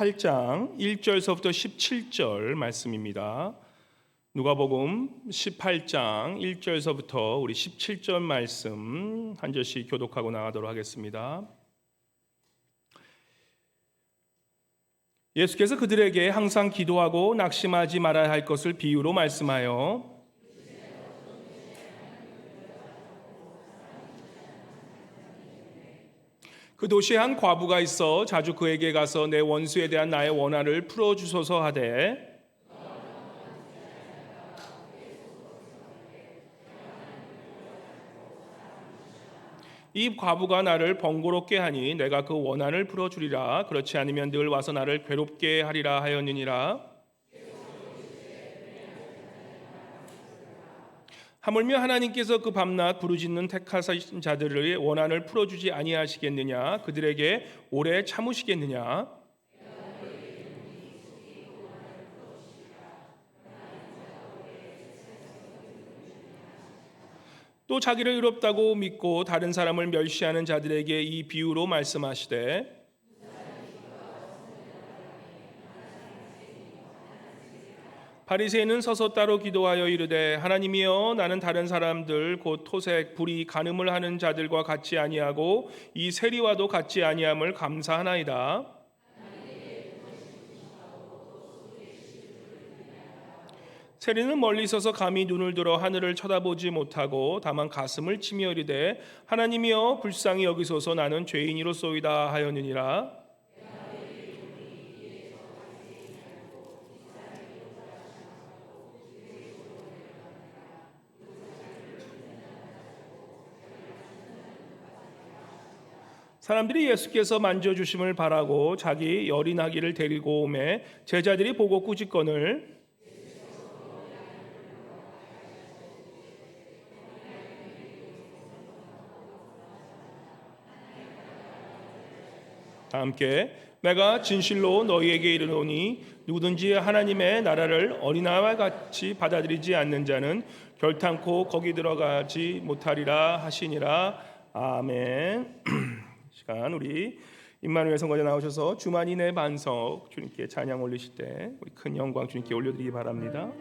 8장 1절서부터 17절 말씀입니다. 누가복음 18장 1절서부터 우리 17절 말씀 한 절씩 교독하고 나가도록 하겠습니다. 예수께서 그들에게 항상 기도하고 낙심하지 말아야 할 것을 비유로 말씀하여 그 도시에 한 과부가 있어 자주 그에게 가서 내 원수에 대한 나의 원한을 풀어주소서 하되 이 과부가 나를 번거롭게 하니 내가 그 원한을 풀어주리라. 그렇지 않으면 늘 와서 나를 괴롭게 하리라 하였느니라. 하물며 하나님께서 그 밤낮 부르짖는 택하신 자들의 원한을 풀어주지 아니하시겠느냐? 그들에게 오래 참으시겠느냐? 또 자기를 의롭다고 믿고 다른 사람을 멸시하는 자들에게 이 비유로 말씀하시되 바리새인은 서서 따로 기도하여 이르되 하나님이여 나는 다른 사람들 곧 토색, 불의, 간음을 하는 자들과 같지 아니하고 이 세리와도 같지 아니함을 감사하나이다. 세리는 멀리 서서 감히 눈을 들어 하늘을 쳐다보지 못하고 다만 가슴을 치며 이르되 하나님이여 불쌍히 여기소서 나는 죄인이로소이다 하였느니라. 사람들이 예수께서 만져주심을 바라고 자기 여린아기를 데리고 오매 제자들이 보고 꾸짖거늘 다 함께 내가 진실로 너희에게 이르노니 누구든지 하나님의 나라를 어린아이와 같이 받아들이지 않는 자는 결탄코 거기 들어가지 못하리라 하시니라. 아멘. 시간 우리 임마누엘 선거자 나오셔서 주만이 내 반석 주님께 찬양 올리실 때 우리 큰 영광 주님께 올려드리기 바랍니다.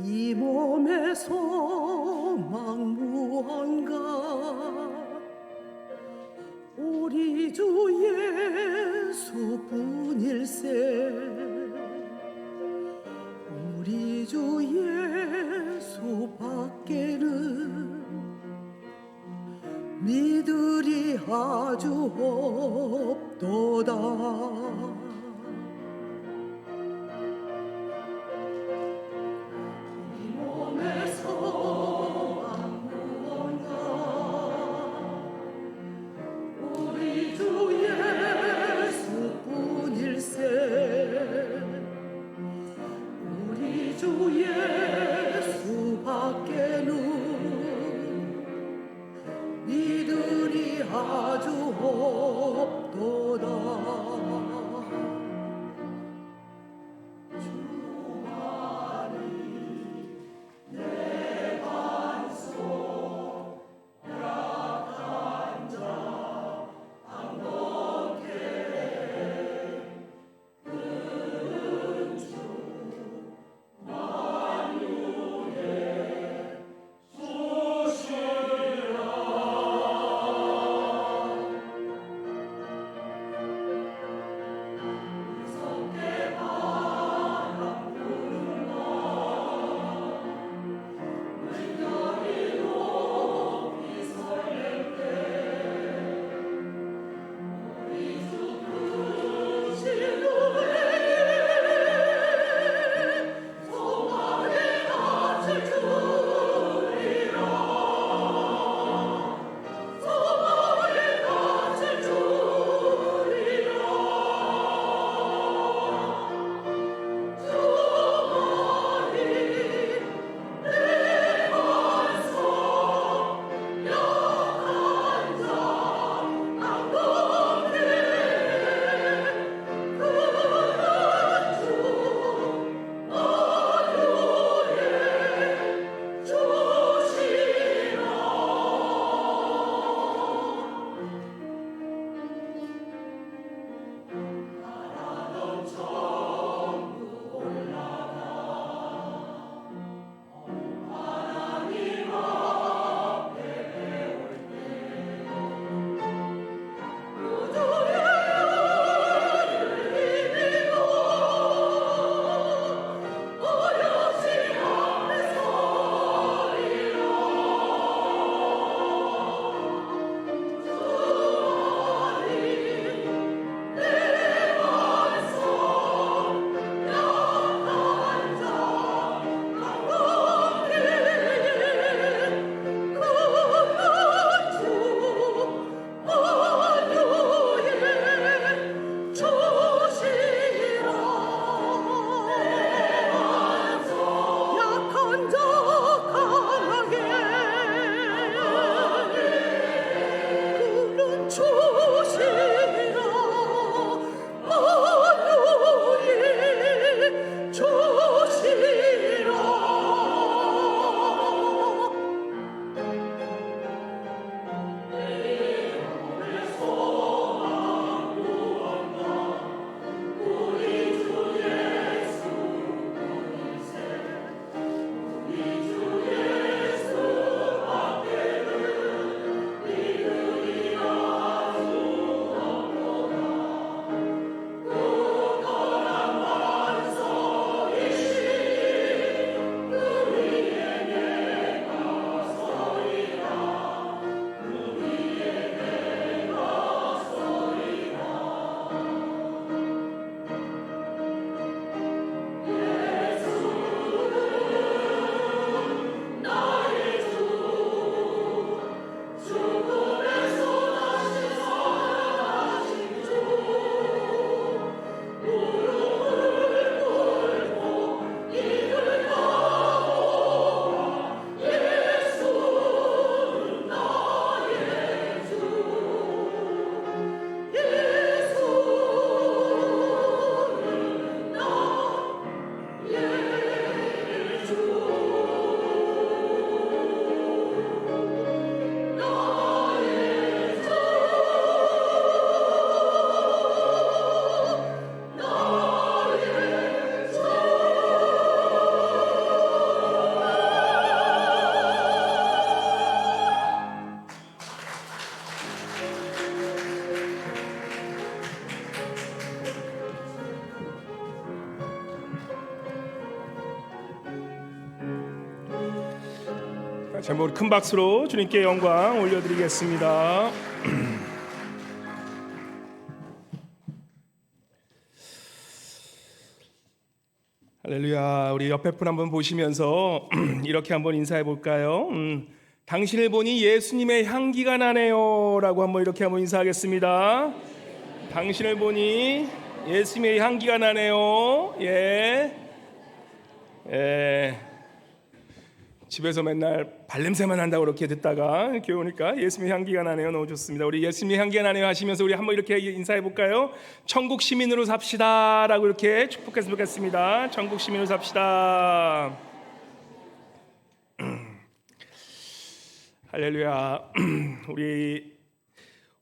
이 몸의 소망 무언가 우리 주 예수뿐일세 우리 주 예수밖에는 믿으리 아주 없도다. 제목을 큰 박수로 주님께 영광 올려드리겠습니다. 할렐루야. 우리 옆에 분 한번 보시면서 이렇게 한번 인사해 볼까요? 당신을 보니 예수님의 향기가 나네요 라고 한번 이렇게 한번 인사하겠습니다. 당신을 보니 예수님의 향기가 나네요. 예. 집에서 맨날 발냄새만 난다고 그렇게 듣다가 교회 오니까 예수님의 향기가 나네요. 너무 좋습니다. 우리 예수님의 향기가 나네요 하시면서 우리 한번 이렇게 인사해 볼까요? 천국 시민으로 삽시다 라고 이렇게 축복했으면 좋겠습니다. 천국 시민으로 삽시다. 할렐루야. 우리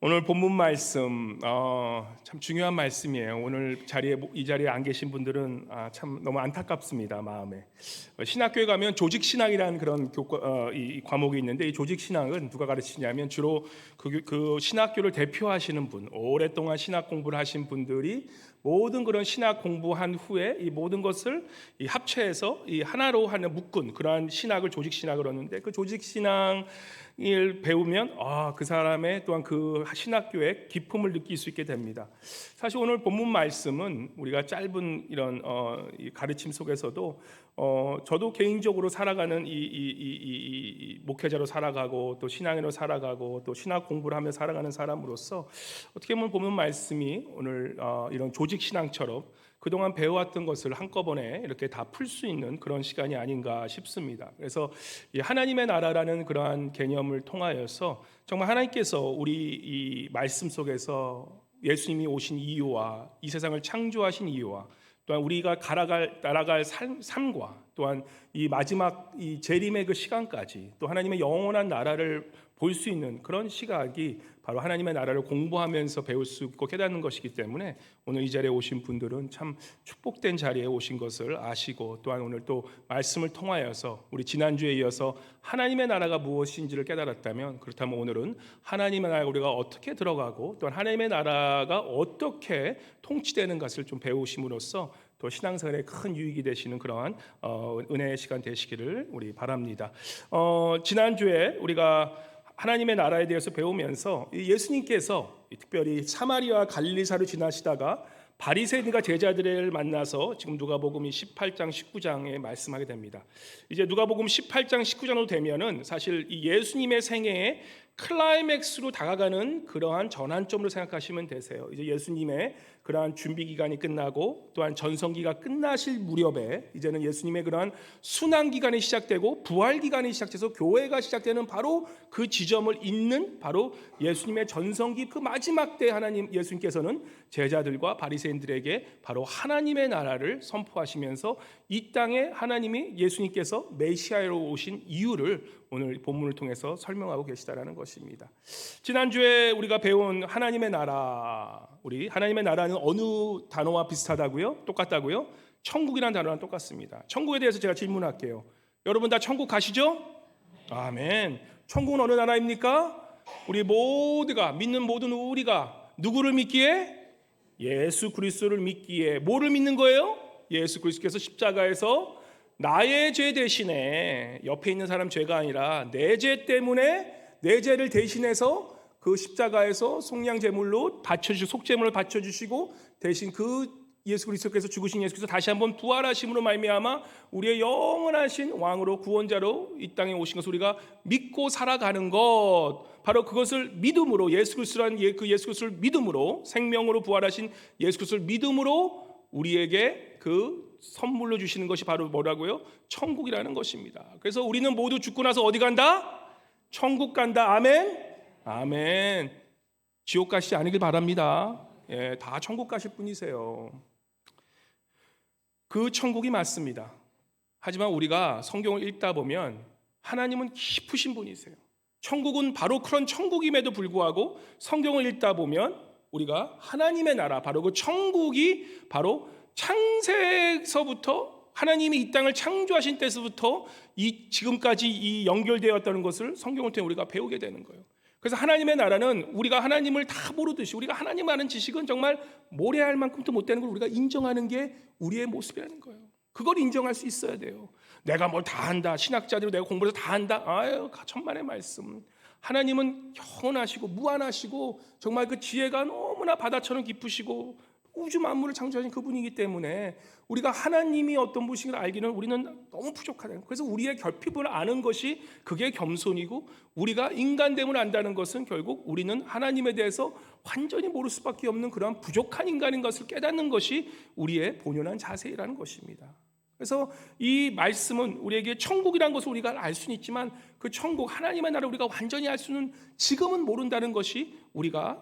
오늘 본문 말씀 참 중요한 말씀이에요. 오늘 이 자리에 안 계신 분들은 참 너무 안타깝습니다. 마음에. 신학교에 가면 조직 신학이라는 그런 이 과목이 있는데, 이 조직 신학은 누가 가르치냐면 주로 그 신학교를 대표하시는 분, 오랫동안 신학 공부를 하신 분들이 모든 그런 신학 공부한 후에 이 모든 것을 이 합체해서 이 하나로 하는 묶은 그러한 신학을 조직 신학을 하는데, 그 조직 신학을 배우면 그 사람의 또한 그 신학교의 기품을 느낄 수 있게 됩니다. 사실 오늘 본문 말씀은 우리가 짧은 이런 이 가르침 속에서도 저도 개인적으로 살아가는 이 목회자로 살아가고 또 신앙인으로 살아가고 또 신학 공부를 하며 살아가는 사람으로서 어떻게 보면 본문 말씀이 오늘 이런 조직 신앙처럼 그동안 배워왔던 것을 한꺼번에 이렇게 다 풀 수 있는 그런 시간이 아닌가 싶습니다. 그래서 이 하나님의 나라라는 그러한 개념을 통하여서 정말 하나님께서 우리 이 말씀 속에서 예수님이 오신 이유와 이 세상을 창조하신 이유와 또한 우리가 날아갈 삶과 또한 이 마지막 이 재림의 그 시간까지 또 하나님의 영원한 나라를 볼 수 있는 그런 시각이 바로 하나님의 나라를 공부하면서 배울 수 있고 깨닫는 것이기 때문에 오늘 이 자리에 오신 분들은 참 축복된 자리에 오신 것을 아시고, 또한 오늘 또 말씀을 통하여서 우리 지난주에 이어서 하나님의 나라가 무엇인지를 깨달았다면, 그렇다면 오늘은 하나님의 나라에 우리가 어떻게 들어가고 또한 하나님의 나라가 어떻게 통치되는 것을 좀 배우심으로써 또 신앙생활에 큰 유익이 되시는 그러한 은혜의 시간 되시기를 우리 바랍니다. 지난주에 우리가 하나님의 나라에 대해서 배우면서 예수님께서 특별히 사마리아 갈릴리사를 지나시다가 바리새인과 제자들을 만나서 지금 누가복음 18장 19장에 말씀하게 됩니다. 이제 누가복음 18장 19장으로 되면은 사실 이 예수님의 생애의 클라이맥스로 다가가는 그러한 전환점으로 생각하시면 되세요. 이제 예수님의 그러한 준비 기간이 끝나고 또한 전성기가 끝나실 무렵에 이제는 예수님의 그러한 순환 기간이 시작되고 부활 기간이 시작돼서 교회가 시작되는 바로 그 지점을 잇는 바로 예수님의 전성기 그 마지막 때 예수님께서는 제자들과 바리새인들에게 바로 하나님의 나라를 선포하시면서 이 땅에 하나님이 예수님께서 메시아로 오신 이유를 오늘 본문을 통해서 설명하고 계시다라는 것입니다. 지난주에 우리가 배운 하나님의 나라, 우리 하나님의 나라는 어느 단어와 비슷하다고요? 똑같다고요? 천국이라는 단어랑 똑같습니다. 천국에 대해서 제가 질문할게요. 여러분 다 천국 가시죠? 아멘. 천국은 어느 나라입니까? 우리 모두가 믿는 모든 우리가 누구를 믿기에? 예수 그리스도를 믿기에. 뭐를 믿는 거예요? 예수 그리스도께서 십자가에서 나의 죄 대신에 옆에 있는 사람 죄가 아니라 내 죄 때문에 내 죄를 대신해서 그 십자가에서 속량 제물로 속죄물을 바쳐주시고 대신 그 예수 그리스도께서 죽으신 예수 그리스도 다시 한번 부활하심으로 말미암아 우리의 영원하신 왕으로 구원자로 이 땅에 오신 것을 우리가 믿고 살아가는 것, 바로 그것을 믿음으로 예수 그리스도라는 그 예수 그리스도를 믿음으로 생명으로 부활하신 예수 그리스도를 믿음으로 우리에게 그 선물로 주시는 것이 바로 뭐라고요? 천국이라는 것입니다. 그래서 우리는 모두 죽고 나서 어디 간다? 천국 간다. 아멘. 아멘. 지옥 가시지 않으길 바랍니다. 예, 다 천국 가실 분이세요. 그 천국이 맞습니다. 하지만 우리가 성경을 읽다 보면 하나님은 깊으신 분이세요. 천국은 바로 그런 천국임에도 불구하고 성경을 읽다 보면 우리가 하나님의 나라, 바로 그 천국이 바로 창세서부터 하나님이 이 땅을 창조하신 때서부터 지금까지 이 연결되었다는 것을 성경을 통해 우리가 배우게 되는 거예요. 그래서 하나님의 나라는 우리가 하나님을 다 모르듯이 우리가 하나님 아는 지식은 정말 모래알 만큼도 못 되는 걸 우리가 인정하는 게 우리의 모습이라는 거예요. 그걸 인정할 수 있어야 돼요. 내가 뭘 다 한다, 신학자들이 내가 공부해서 다 한다. 아유, 천만의 말씀. 하나님은 영원하시고 무한하시고 정말 그 지혜가 너무나 바다처럼 깊으시고 우주 만물을 창조하신 그분이기 때문에 우리가 하나님이 어떤 분이신을 알기는 우리는 너무 부족하다. 그래서 우리의 결핍을 아는 것이 그게 겸손이고, 우리가 인간됨을 안다는 것은 결국 우리는 하나님에 대해서 완전히 모를 수밖에 없는 그런 부족한 인간인 것을 깨닫는 것이 우리의 본연한 자세라는 것입니다. 그래서 이 말씀은 우리에게 천국이라는 것을 우리가 알 수는 있지만 그 천국, 하나님의 나라를 우리가 완전히 알 수는 지금은 모른다는 것이 우리가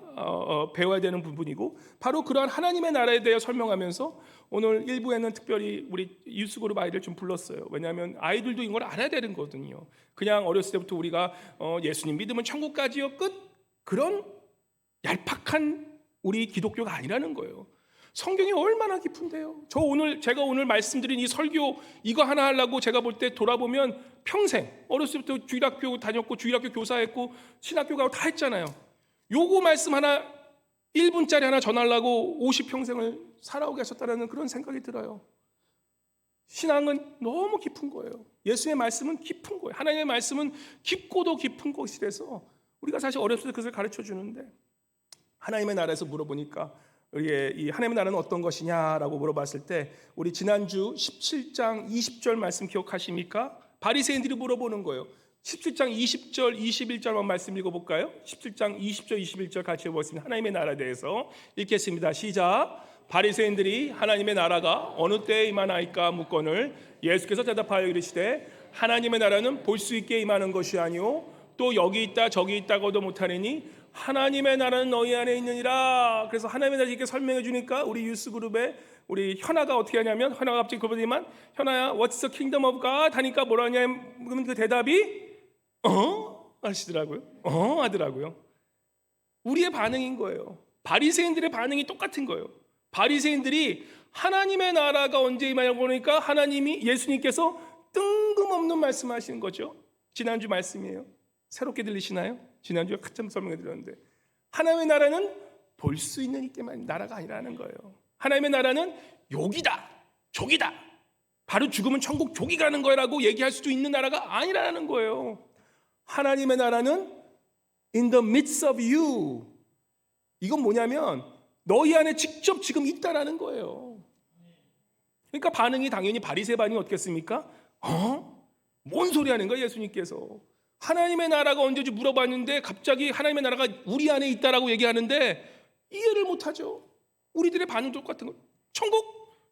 배워야 되는 부분이고, 바로 그러한 하나님의 나라에 대해 설명하면서 오늘 일부에는 특별히 우리 유스그룹 아이들 좀 불렀어요. 왜냐하면 아이들도 이걸 알아야 되는 거거든요. 그냥 어렸을 때부터 우리가 예수님 믿으면 천국까지요 끝, 그런 얄팍한 우리 기독교가 아니라는 거예요. 성경이 얼마나 깊은데요. 제가 오늘 말씀드린 이 설교 이거 하나 하려고 제가 볼 때 돌아보면 평생 어렸을 때부터 주일학교 다녔고 주일학교 교사했고 신학교 가고 다 했잖아요. 요거 말씀 하나 1분짜리 하나 전하려고 50평생을 살아오게 하셨다는 그런 생각이 들어요. 신앙은 너무 깊은 거예요. 예수의 말씀은 깊은 거예요. 하나님의 말씀은 깊고도 깊은 것이라서 우리가 사실 어렸을 때 그것을 가르쳐 주는데, 하나님의 나라에서 물어보니까 우리의 이 하나님의 나라는 어떤 것이냐라고 물어봤을 때 우리 지난주 17장 20절 말씀 기억하십니까? 바리새인들이 물어보는 거예요. 17장 20절 21절만 말씀 읽어볼까요? 17장 20절 21절 같이 읽어보겠습니다. 하나님의 나라에 대해서 읽겠습니다. 시작. 바리새인들이 하나님의 나라가 어느 때에 임하나이까 묻거늘 예수께서 대답하여 이르시되 하나님의 나라는 볼 수 있게 임하는 것이 아니오 또 여기 있다 저기 있다고도 못하리니 하나님의 나라는 너희 안에 있느니라. 그래서 하나님의 나라 이렇게 설명해 주니까 우리 유스그룹에 우리 현아가 어떻게 하냐면, 현아가 갑자기 그러더니만 현아야 What's the kingdom of God? 하니까 뭐라 하냐면 그 대답이 하시더라고요. 하더라고요. 우리의 반응인 거예요. 바리새인들의 반응이 똑같은 거예요. 바리새인들이 하나님의 나라가 언제 임하냐고 보니까 하나님이 예수님께서 뜬금없는 말씀하시는 거죠. 지난주 말씀이에요. 새롭게 들리시나요? 지난주에 한참 설명해 드렸는데, 하나님의 나라는 볼 수 있는 이때만 나라가 아니라는 거예요. 하나님의 나라는 여기다 저기다, 바로 죽으면 천국 저기 가는 거라고 얘기할 수도 있는 나라가 아니라는 거예요. 하나님의 나라는 in the midst of you. 이건 뭐냐면 너희 안에 직접 지금 있다라는 거예요. 그러니까 반응이 당연히 바리새 반응이 어떻겠습니까? 뭔 소리 하는 거예요 예수님께서. 하나님의 나라가 언제지 물어봤는데 갑자기 하나님의 나라가 우리 안에 있다라고 얘기하는데 이해를 못하죠. 우리들의 반응도 똑같은 거예요. 천국?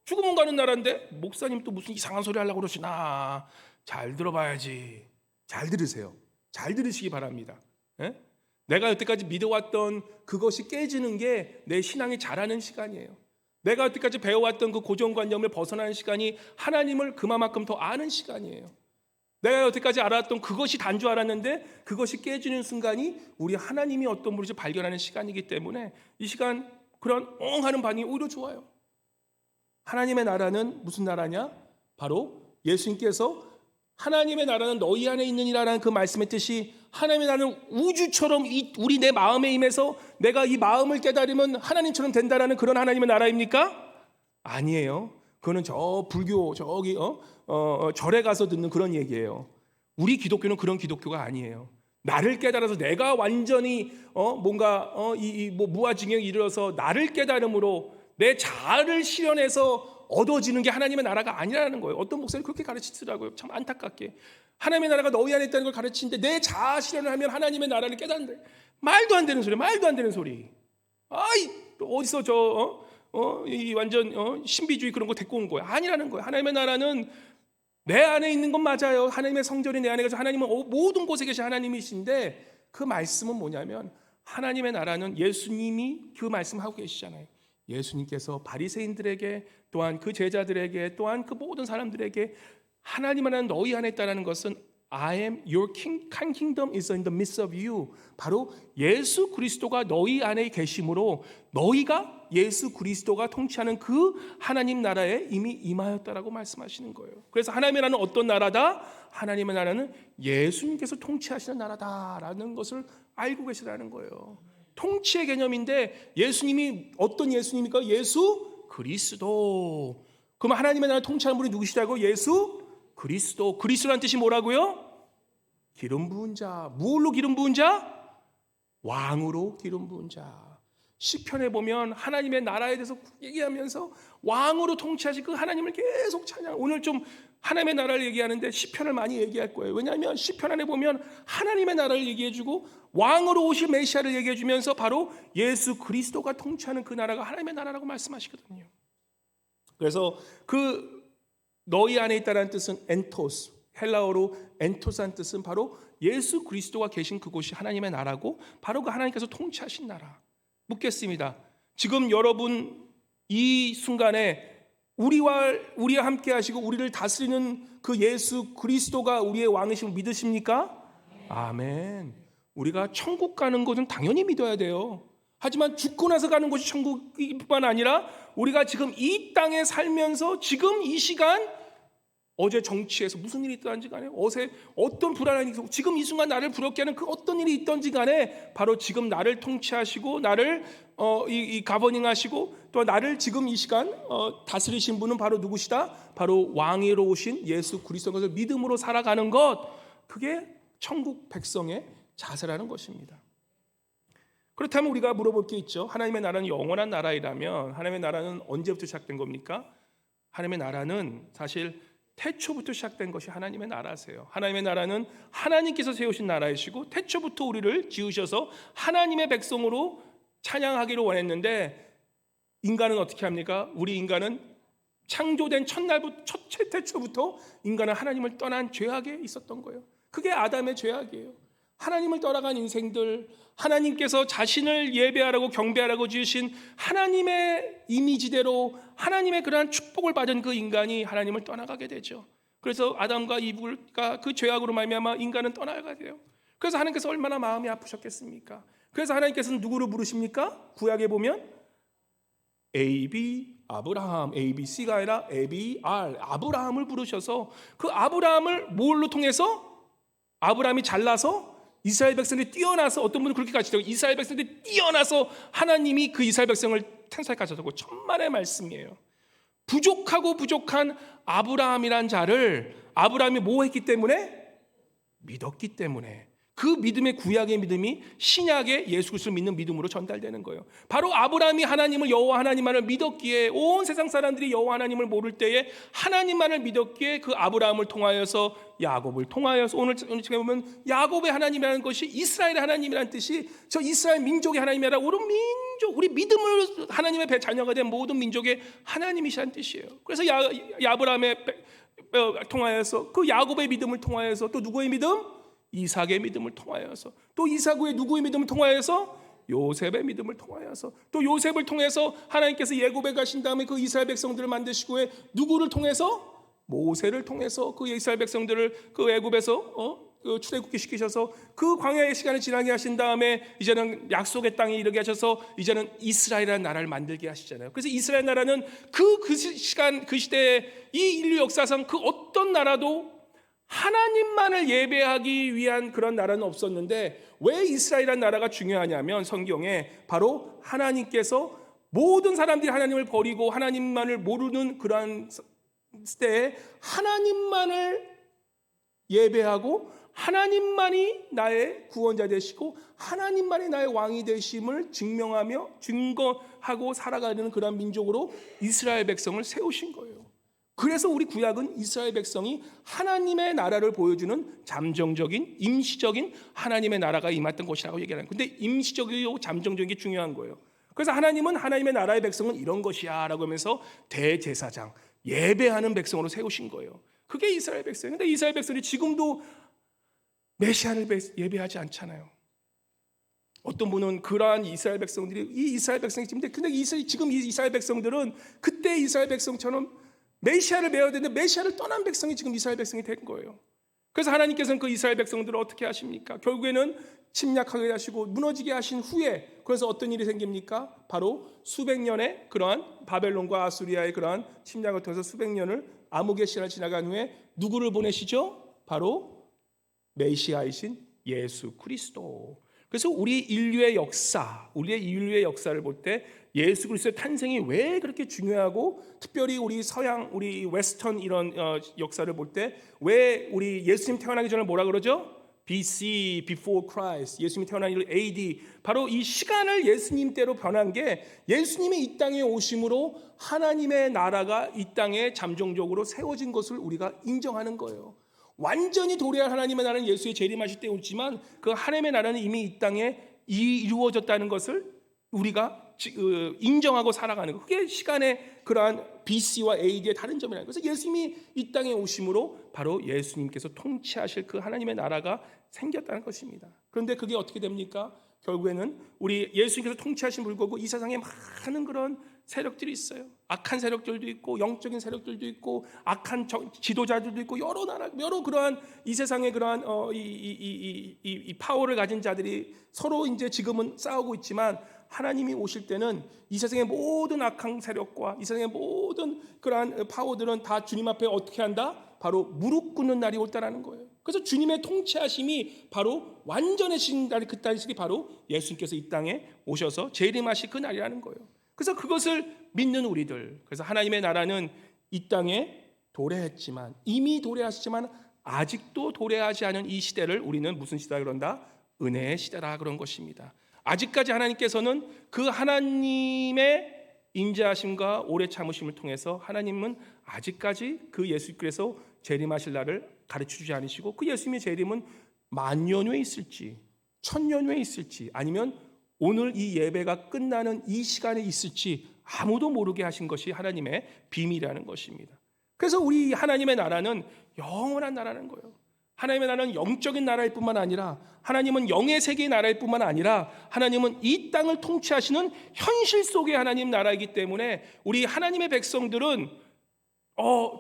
죽으면 가는 나라인데 목사님 또 무슨 이상한 소리 하려고 그러시나. 잘 들어봐야지. 잘 들으세요. 잘 들으시기 바랍니다. 예? 내가 여태까지 믿어왔던 그것이 깨지는 게 내 신앙이 자라는 시간이에요. 내가 여태까지 배워왔던 그 고정관념을 벗어나는 시간이 하나님을 그만큼 더 아는 시간이에요. 내가 여태까지 알았던 그것이 단 줄 알았는데 그것이 깨지는 순간이 우리 하나님이 어떤 분인지 발견하는 시간이기 때문에 이 시간 그런 하는 반응이 오히려 좋아요. 하나님의 나라는 무슨 나라냐? 바로 예수님께서 하나님의 나라는 너희 안에 있느니라는 그 말씀의 뜻이, 하나님의 나라는 우주처럼 우리 내 마음에 임해서 내가 이 마음을 깨달으면 하나님처럼 된다라는 그런 하나님의 나라입니까? 아니에요. 그거는 저 불교 저기 절에 가서 듣는 그런 얘기예요. 우리 기독교는 그런 기독교가 아니에요. 나를 깨달아서 내가 완전히 뭔가 무아징역에 이르러서 나를 깨달음으로 내 자아를 실현해서 얻어지는 게 하나님의 나라가 아니라는 거예요. 어떤 목사님 그렇게 가르치더라고요. 참 안타깝게. 하나님의 나라가 너희 안에 있다는 걸 가르치는데 내 자아 실현을 하면 하나님의 나라를 깨닫는다. 말도 안 되는 소리, 말도 안 되는 소리. 아이 어디서 이 완전 신비주의 그런 거 데리고 온 거야. 아니라는 거예요. 하나님의 나라는 내 안에 있는 건 맞아요. 하나님의 성전이 내 안에 계셔서 하나님은 모든 곳에 계신 하나님이신데, 그 말씀은 뭐냐면 하나님의 나라는 예수님이 그 말씀하고 계시잖아요. 예수님께서 바리새인들에게 또한 그 제자들에게 또한 그 모든 사람들에게 하나님의 나라는 너희 안에 있다는 것은 I am your kingdom is in the midst of you. 바로 예수 그리스도가 너희 안에 계심으로 너희가 예수 그리스도가 통치하는 그 하나님 나라에 이미 임하였다라고 말씀하시는 거예요. 그래서 하나님의 나라는 어떤 나라다? 하나님의 나라는 예수님께서 통치하시는 나라다라는 것을 알고 계시라는 거예요. 통치의 개념인데 예수님이 어떤 예수님입니까? 예수 그리스도. 그럼 하나님의 나라를 통치하는 분이 누구시다고? 예수 그리스도. 그리스도란 뜻이 뭐라고요? 기름 부은 자. 무엇로 기름 부은 자? 왕으로 기름 부은 자. 시편에 보면 하나님의 나라에 대해서 얘기하면서 왕으로 통치하실 그 하나님을 계속 찬양. 오늘 좀 하나님의 나라를 얘기하는데 시편을 많이 얘기할 거예요. 왜냐하면 시편 안에 보면 하나님의 나라를 얘기해주고 왕으로 오실 메시아를 얘기해주면서 바로 예수 그리스도가 통치하는 그 나라가 하나님의 나라라고 말씀하시거든요. 그래서 그 너희 안에 있다는 뜻은 엔토스, 헬라어로 엔토스란 뜻은 바로 예수 그리스도가 계신 그곳이 하나님의 나라고 바로 그 하나님께서 통치하신 나라. 묻겠습니다. 지금 여러분 이 순간에 우리와 함께 하시고 우리를 다스리는 그 예수 그리스도가 우리의 왕이심을 믿으십니까? 아멘. 우리가 천국 가는 것은 당연히 믿어야 돼요. 하지만 죽고 나서 가는 곳이 천국뿐만 아니라 우리가 지금 이 땅에 살면서 지금 이 시간 어제 정치에서 무슨 일이 있던지 간에 어떤 불안한 일이 지금 이 순간 나를 부럽게 하는 그 어떤 일이 있던지 간에 바로 지금 나를 통치하시고 나를 이 가버닝 하시고 또 나를 지금 이 시간 다스리신 분은 바로 누구시다? 바로 왕위로 오신 예수 그리스도인 것을 믿음으로 살아가는 것, 그게 천국 백성의 자세라는 것입니다. 그렇다면 우리가 물어볼 게 있죠. 하나님의 나라는 영원한 나라이라면 하나님의 나라는 언제부터 시작된 겁니까? 하나님의 나라는 사실 태초부터 시작된 것이 하나님의 나라세요. 하나님의 나라는 하나님께서 세우신 나라이시고 태초부터 우리를 지으셔서 하나님의 백성으로 찬양하기를 원했는데 인간은 어떻게 합니까? 우리 인간은 창조된 첫날부터 태초부터 인간은 하나님을 떠난 죄악에 있었던 거예요. 그게 아담의 죄악이에요. 하나님을 떠나간 인생들, 하나님께서 자신을 예배하라고 경배하라고 지으신 하나님의 이미지대로 하나님의 그러한 축복을 받은 그 인간이 하나님을 떠나가게 되죠. 그래서 아담과 이브가 그 죄악으로 말미암아 인간은 떠나가게 돼요. 그래서 하나님께서 얼마나 마음이 아프셨겠습니까? 그래서 하나님께서는 누구를 부르십니까? 구약에 보면 AB 아브라함, ABC가 아니라 ABR 아브라함을 부르셔서 그 아브라함을 뭘로 통해서 아브라함이 잘나서 이스라엘 백성들이 뛰어나서 어떤 분은 그렇게 가르치더라고요. 이스라엘 백성들이 뛰어나서 하나님이 그 이스라엘 백성을 탄살하셨다고. 천만의 말씀이에요. 부족한 아브라함이란 자를 아브라함이 뭐 했기 때문에? 믿었기 때문에. 그 믿음의 구약의 믿음이 신약의 예수 그리스도를 믿는 믿음으로 전달되는 거예요. 바로 아브라함이 하나님을 여호와 하나님만을 믿었기에 온 세상 사람들이 여호와 하나님을 모를 때에 하나님만을 믿었기에 그 아브라함을 통하여서 야곱을 통하여서 오늘 책에 보면 야곱의 하나님이라는 것이 이스라엘의 하나님이라는 뜻이 저 이스라엘 민족의 하나님이라 우리 민족 우리 믿음을 하나님의 자녀가 된 모든 민족의 하나님이시라는 뜻이에요. 그래서 아브라함의 통하여서 그 야곱의 믿음을 통하여서 또 누구의 믿음? 이삭의 믿음을 통하여서 또 이삭 후에 누구의 믿음을 통하여서 요셉의 믿음을 통하여서 또 요셉을 통해서 하나님께서 예굽에 가신 다음에 그 이스라엘 백성들을 만드시고 누구를 통해서 모세를 통해서 그 이스라엘 백성들을 그 애굽에서 그 출애굽기 시키셔서 그 광야의 시간을 지나게 하신 다음에 이제는 약속의 땅에 이르게 하셔서 이제는 이스라엘이라는 나라를 만들게 하시잖아요. 그래서 이스라엘 나라는 그 시간 그 시대에 이 인류 역사상 그 어떤 나라도 하나님만을 예배하기 위한 그런 나라는 없었는데 왜 이스라엘이라는 나라가 중요하냐면 성경에 바로 하나님께서 모든 사람들이 하나님을 버리고 하나님만을 모르는 그러한 때에 하나님만을 예배하고 하나님만이 나의 구원자 되시고 하나님만이 나의 왕이 되심을 증거하고 살아가는 그런 민족으로 이스라엘 백성을 세우신 거예요. 그래서 우리 구약은 이스라엘 백성이 하나님의 나라를 보여주는 잠정적인 임시적인 하나님의 나라가 임했던 것이라고 얘기하는 거예요. 근데 임시적이고 잠정적인 게 중요한 거예요. 그래서 하나님은 하나님의 나라의 백성은 이런 것이야 라고 하면서 대제사장 예배하는 백성으로 세우신 거예요. 그게 이스라엘 백성이에요. 근데 이스라엘 백성이 지금도 메시아를 예배하지 않잖아요. 어떤 분은 그러한 이스라엘 백성들이 이 이스라엘 백성이 근데 지금 이 이스라엘 백성들은 그때 이스라엘 백성처럼 메시아를 배워야 되는데 메시아를 떠난 백성이 지금 이스라엘 백성이 된 거예요. 그래서 하나님께서는 그 이스라엘 백성들을 어떻게 하십니까? 결국에는 침략하게 하시고 무너지게 하신 후에 그래서 어떤 일이 생깁니까? 바로 수백 년의 그러한 바벨론과 아수리아의 그러한 침략을 통해서 수백 년을 암흑의 시간을 지나간 후에 누구를 보내시죠? 바로 메시아이신 예수 그리스도. 그래서 우리의 인류의 역사를 볼 때 예수 그리스도의 탄생이 왜 그렇게 중요하고, 특별히 우리 서양, 우리 웨스턴 이런 역사를 볼 때 왜 우리 예수님 태어나기 전에 뭐라 그러죠? BC, before Christ. 예수님이 태어난 AD. 바로 이 시간을 예수님 때로 변한 게 예수님이 이 땅에 오심으로 하나님의 나라가 이 땅에 잠정적으로 세워진 것을 우리가 인정하는 거예요. 완전히 도래할 하나님의 나라는 예수의 재림하실 때 오지만 그 하나님의 나라는 이미 이 땅에 이루어졌다는 것을 우리가 인정하고 살아가는 거. 그게 시간의 그러한 BC와 AD의 다른 점이라는 거예요. 그래서 예수님이 이 땅에 오심으로 바로 예수님께서 통치하실 그 하나님의 나라가 생겼다는 것입니다. 그런데 그게 어떻게 됩니까? 결국에는 우리 예수님께서 통치하신 불구하고 이 세상에 많은 그런 세력들이 있어요. 악한 세력들도 있고 영적인 세력들도 있고 악한 지도자들도 있고 여러 그러한 이 세상의 그러한 이 파워를 가진 자들이 서로 이제 지금은 싸우고 있지만, 하나님이 오실 때는 이 세상의 모든 악한 세력과 이 세상의 모든 그러한 파워들은 다 주님 앞에 어떻게 한다? 바로 무릎 꿇는 날이 올다라는 거예요. 그래서 주님의 통치하심이 바로 완전해진 날이, 그 날이 바로 예수님께서 이 땅에 오셔서 재림하실 그 날이라는 거예요. 그래서 그것을 믿는 우리들, 그래서 하나님의 나라는 이 땅에 도래했지만, 이미 도래하셨지만 아직도 도래하지 않은 이 시대를 우리는 무슨 시대라 그런다? 은혜의 시대라 그런 것입니다. 아직까지 하나님께서는 그 하나님의 인자하심과 오래 참으심을 통해서 하나님은 아직까지 그 예수께서 재림하실 날을 가르쳐주지 않으시고, 그 예수님의 재림은 만년 후에 있을지 1000년 후에 있을지 아니면 오늘 이 예배가 끝나는 이 시간에 있을지 아무도 모르게 하신 것이 하나님의 비밀이라는 것입니다. 그래서 우리 하나님의 나라는 영원한 나라는 거예요. 하나님의 나라는 영적인 나라일 뿐만 아니라, 하나님은 영의 세계의 나라일 뿐만 아니라, 하나님은 이 땅을 통치하시는 현실 속의 하나님 나라이기 때문에 우리 하나님의 백성들은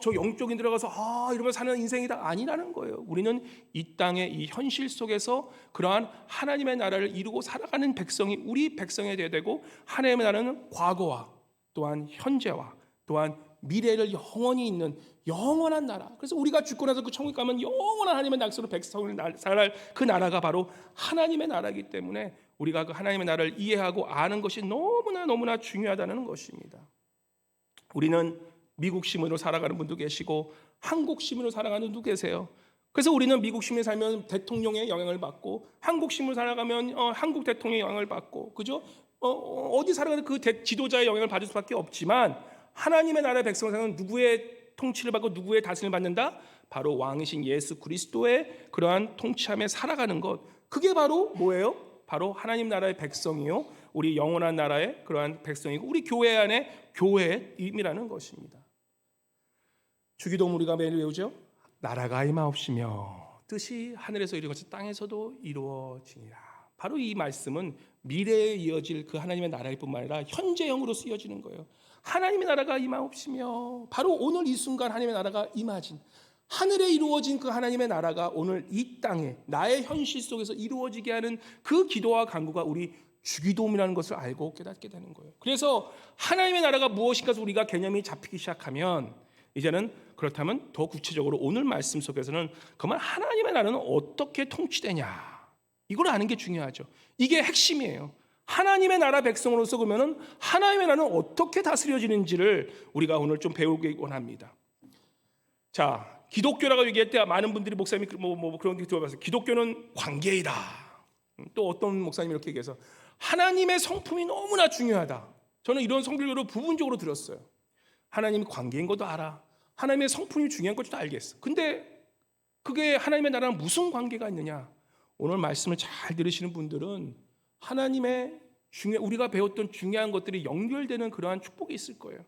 저 영적인 들어가서 이러면서 사는 인생이다 아니라는 거예요. 우리는 이 땅의 이 현실 속에서 그러한 하나님의 나라를 이루고 살아가는 백성이 우리 백성이 되어야 되고, 하나님의 나라는 과거와 또한 현재와 또한 미래를 영원히 있는 영원한 나라. 그래서 우리가 죽고 나서 그 천국 가면 영원한 하나님의 낙서로 백성을 살아갈 그 나라가 바로 하나님의 나라이기 때문에 우리가 그 하나님의 나라를 이해하고 아는 것이 너무나 중요하다는 것입니다. 우리는 미국 시민으로 살아가는 분도 계시고 한국 시민으로 살아가는 분도 계세요. 그래서 우리는 미국 시민으로 살면 대통령의 영향을 받고, 한국 시민으로 살아가면 한국 대통령의 영향을 받고, 그죠? 어디 살아가는 그 지도자의 영향을 받을 수밖에 없지만, 하나님의 나라의 백성을 살아가는 누구의 통치를 받고 누구의 다스림을 받는다? 바로 왕이신 예수 그리스도의 그러한 통치함에 살아가는 것. 그게 바로 뭐예요? 바로 하나님 나라의 백성이요, 우리 영원한 나라의 그러한 백성이고, 우리 교회 안에 교회의 의미라는 것입니다. 주기도문 우리가 매일 외우죠. 나라가 임하옵시며 뜻이 하늘에서 이루어진 것이 땅에서도 이루어지니라. 바로 이 말씀은 미래에 이어질 그 하나님의 나라일 뿐만 아니라 현재형으로 쓰여지는 거예요. 하나님의 나라가 임하옵시며, 바로 오늘 이 순간 하나님의 나라가 임하진, 하늘에 이루어진 그 하나님의 나라가 오늘 이 땅에 나의 현실 속에서 이루어지게 하는 그 기도와 간구가 우리 주기도문이라는 것을 알고 깨닫게 되는 거예요. 그래서 하나님의 나라가 무엇인가 우리가 개념이 잡히기 시작하면, 이제는 그렇다면 더 구체적으로 오늘 말씀 속에서는 그러면 하나님의 나라는 어떻게 통치되냐, 이걸 아는 게 중요하죠. 이게 핵심이에요. 하나님의 나라 백성으로서 그러면은 하나님의 나라는 어떻게 다스려지는지를 우리가 오늘 좀 배우기 원합니다. 자, 기독교라고 얘기할 때 많은 분들이 목사님이 그런 게 들어봤어요. 기독교는 관계이다. 또 어떤 목사님이 이렇게 얘기해서 하나님의 성품이 너무나 중요하다. 저는 이런 성경으로 부분적으로 들었어요. 하나님이 관계인 것도 알아. 하나님의 성품이 중요한 것도 알겠어. 근데 그게 하나님의 나라랑 무슨 관계가 있느냐? 오늘 말씀을 잘 들으시는 분들은 하나님의 우리가 배웠던 중요한 것들이 연결되는 그러한 축복이 있을 거예요.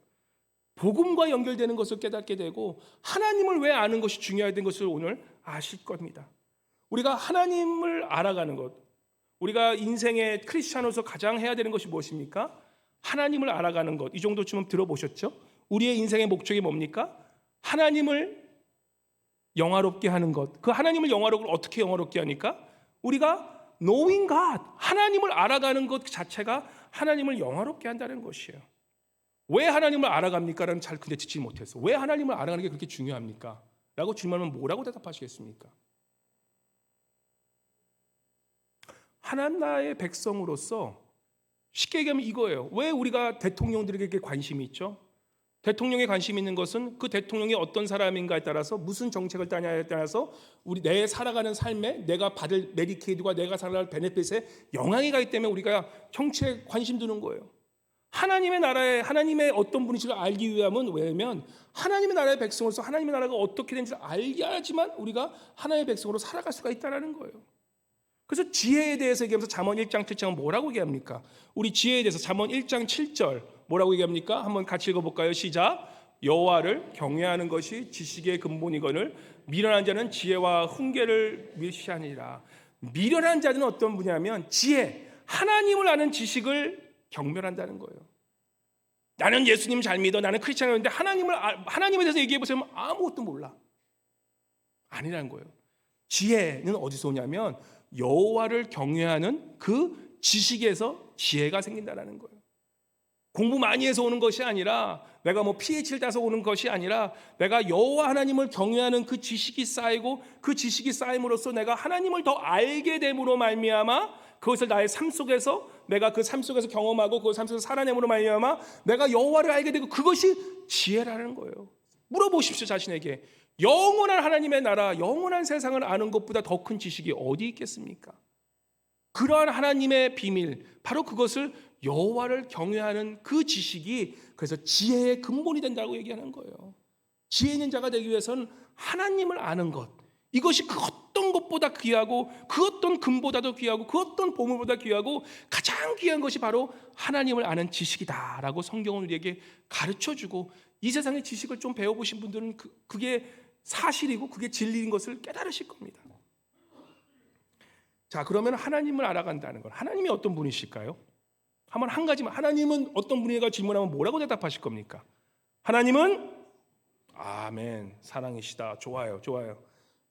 복음과 연결되는 것을 깨닫게 되고, 하나님을 왜 아는 것이 중요하다는 것을 오늘 아실 겁니다. 우리가 하나님을 알아가는 것, 우리가 인생의 크리스찬으로서 가장 해야 되는 것이 무엇입니까? 하나님을 알아가는 것. 이 정도쯤은 들어보셨죠? 우리의 인생의 목적이 뭡니까? 하나님을 영화롭게 하는 것. 그 하나님을 어떻게 영화롭게 하니까? 우리가 knowing God, 하나님을 알아가는 것 자체가 하나님을 영화롭게 한다는 것이에요. 왜 하나님을 알아갑니까? 라는 잘 근데 듣지 못했어. 왜 하나님을 알아가는 게 그렇게 중요합니까? 라고 질문하면 뭐라고 대답하시겠습니까? 하나님 나라의 백성으로서 쉽게 얘기하면 이거예요. 왜 우리가 대통령들에게 관심이 있죠? 대통령에 관심 있는 것은 그 대통령이 어떤 사람인가에 따라서 무슨 정책을 따냐에 따라서 우리 내 살아가는 삶에 내가 받을 메디케이드와 내가 살아갈 베네핏에 영향이 가기 때문에 우리가 정치에 관심 두는 거예요. 하나님의 나라에 하나님의 어떤 분이신을 알기 위함은 왜냐면 하나님의 나라의 백성으로서 하나님의 나라가 어떻게 되는지를 알야지만 우리가 하나님의 백성으로 살아갈 수가 있다는 거예요. 그래서 지혜에 대해서 얘기하면서 잠언 1장 7장은 뭐라고 얘기합니까? 우리 지혜에 대해서 잠언 1장 7절 뭐라고 얘기합니까? 한번 같이 읽어볼까요? 시작. 여호와를 경외하는 것이 지식의 근본이거늘 미련한 자는 지혜와 훈계를 멸시하니라. 미련한 자는 어떤 분이냐면 지혜, 하나님을 아는 지식을 경멸한다는 거예요. 나는 예수님 잘 믿어, 나는 크리스찬인데 하나님에 대해서 얘기해 보세요. 아무것도 몰라. 아니라는 거예요. 지혜는 어디서 오냐면 여호와를 경외하는 그 지식에서 지혜가 생긴다는 거예요. 공부 많이 해서 오는 것이 아니라 내가 뭐 PhD를 따서 오는 것이 아니라 내가 여호와 하나님을 경외하는 그 지식이 쌓이고 그 지식이 쌓임으로써 내가 하나님을 더 알게 됨으로 말미암아 그것을 나의 삶 속에서 내가 그 삶 속에서 경험하고 그 삶 속에서 살아냄으로 말미암아 내가 여호와를 알게 되고 그것이 지혜라는 거예요. 물어보십시오 자신에게. 영원한 하나님의 나라, 영원한 세상을 아는 것보다 더 큰 지식이 어디 있겠습니까? 그러한 하나님의 비밀, 바로 그것을 여호와를 경외하는 그 지식이 그래서 지혜의 근본이 된다고 얘기하는 거예요. 지혜 있는 자가 되기 위해서는 하나님을 아는 것, 이것이 그 어떤 것보다 귀하고 그 어떤 금보다도 귀하고 그 어떤 보물보다 귀하고 가장 귀한 것이 바로 하나님을 아는 지식이다라고 성경은 우리에게 가르쳐주고, 이 세상의 지식을 좀 배워보신 분들은 그게 사실이고 그게 진리인 것을 깨달으실 겁니다. 자, 그러면 하나님을 알아간다는 건 하나님이 어떤 분이실까요? 한번 한 가지만, 하나님은 어떤 분인가 질문하면 뭐라고 대답하실 겁니까? 하나님은 아멘, 사랑이시다. 좋아요, 좋아요.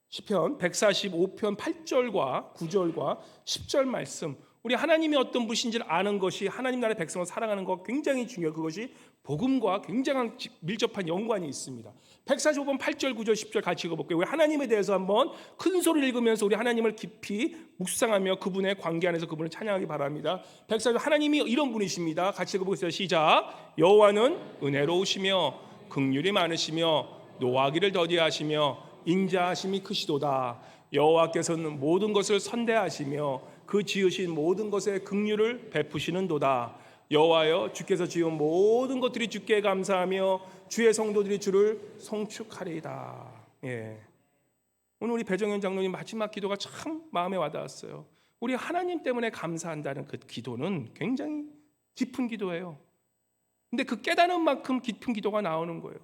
시편 145편 8절과 9절과 10절 말씀, 우리 하나님이 어떤 분이신지를 아는 것이 하나님 나라의 백성을 사랑하는 것 굉장히 중요해요. 그것이 복음과 굉장한 밀접한 연관이 있습니다. 145번 8절 9절 10절 같이 읽어볼게요. 우리 하나님에 대해서 한번 큰 소리를 읽으면서 우리 하나님을 깊이 묵상하며 그분의 관계 안에서 그분을 찬양하기 바랍니다. 145, 하나님이 이런 분이십니다. 같이 읽어보겠습니다. 시작. 여호와는 은혜로우시며 긍휼이 많으시며 노하기를 더디하시며 인자하심이 크시도다. 여호와께서는 모든 것을 선대하시며 그 지으신 모든 것에 긍휼을 베푸시는도다. 여호와여, 주께서 지은 모든 것들이 주께 감사하며 주의 성도들이 주를 송축하리이다. 예. 오늘 우리 배정현 장로님 마지막 기도가 참 마음에 와닿았어요. 우리 하나님 때문에 감사한다는 그 기도는 굉장히 깊은 기도예요. 근데 그 깨닫는 만큼 깊은 기도가 나오는 거예요.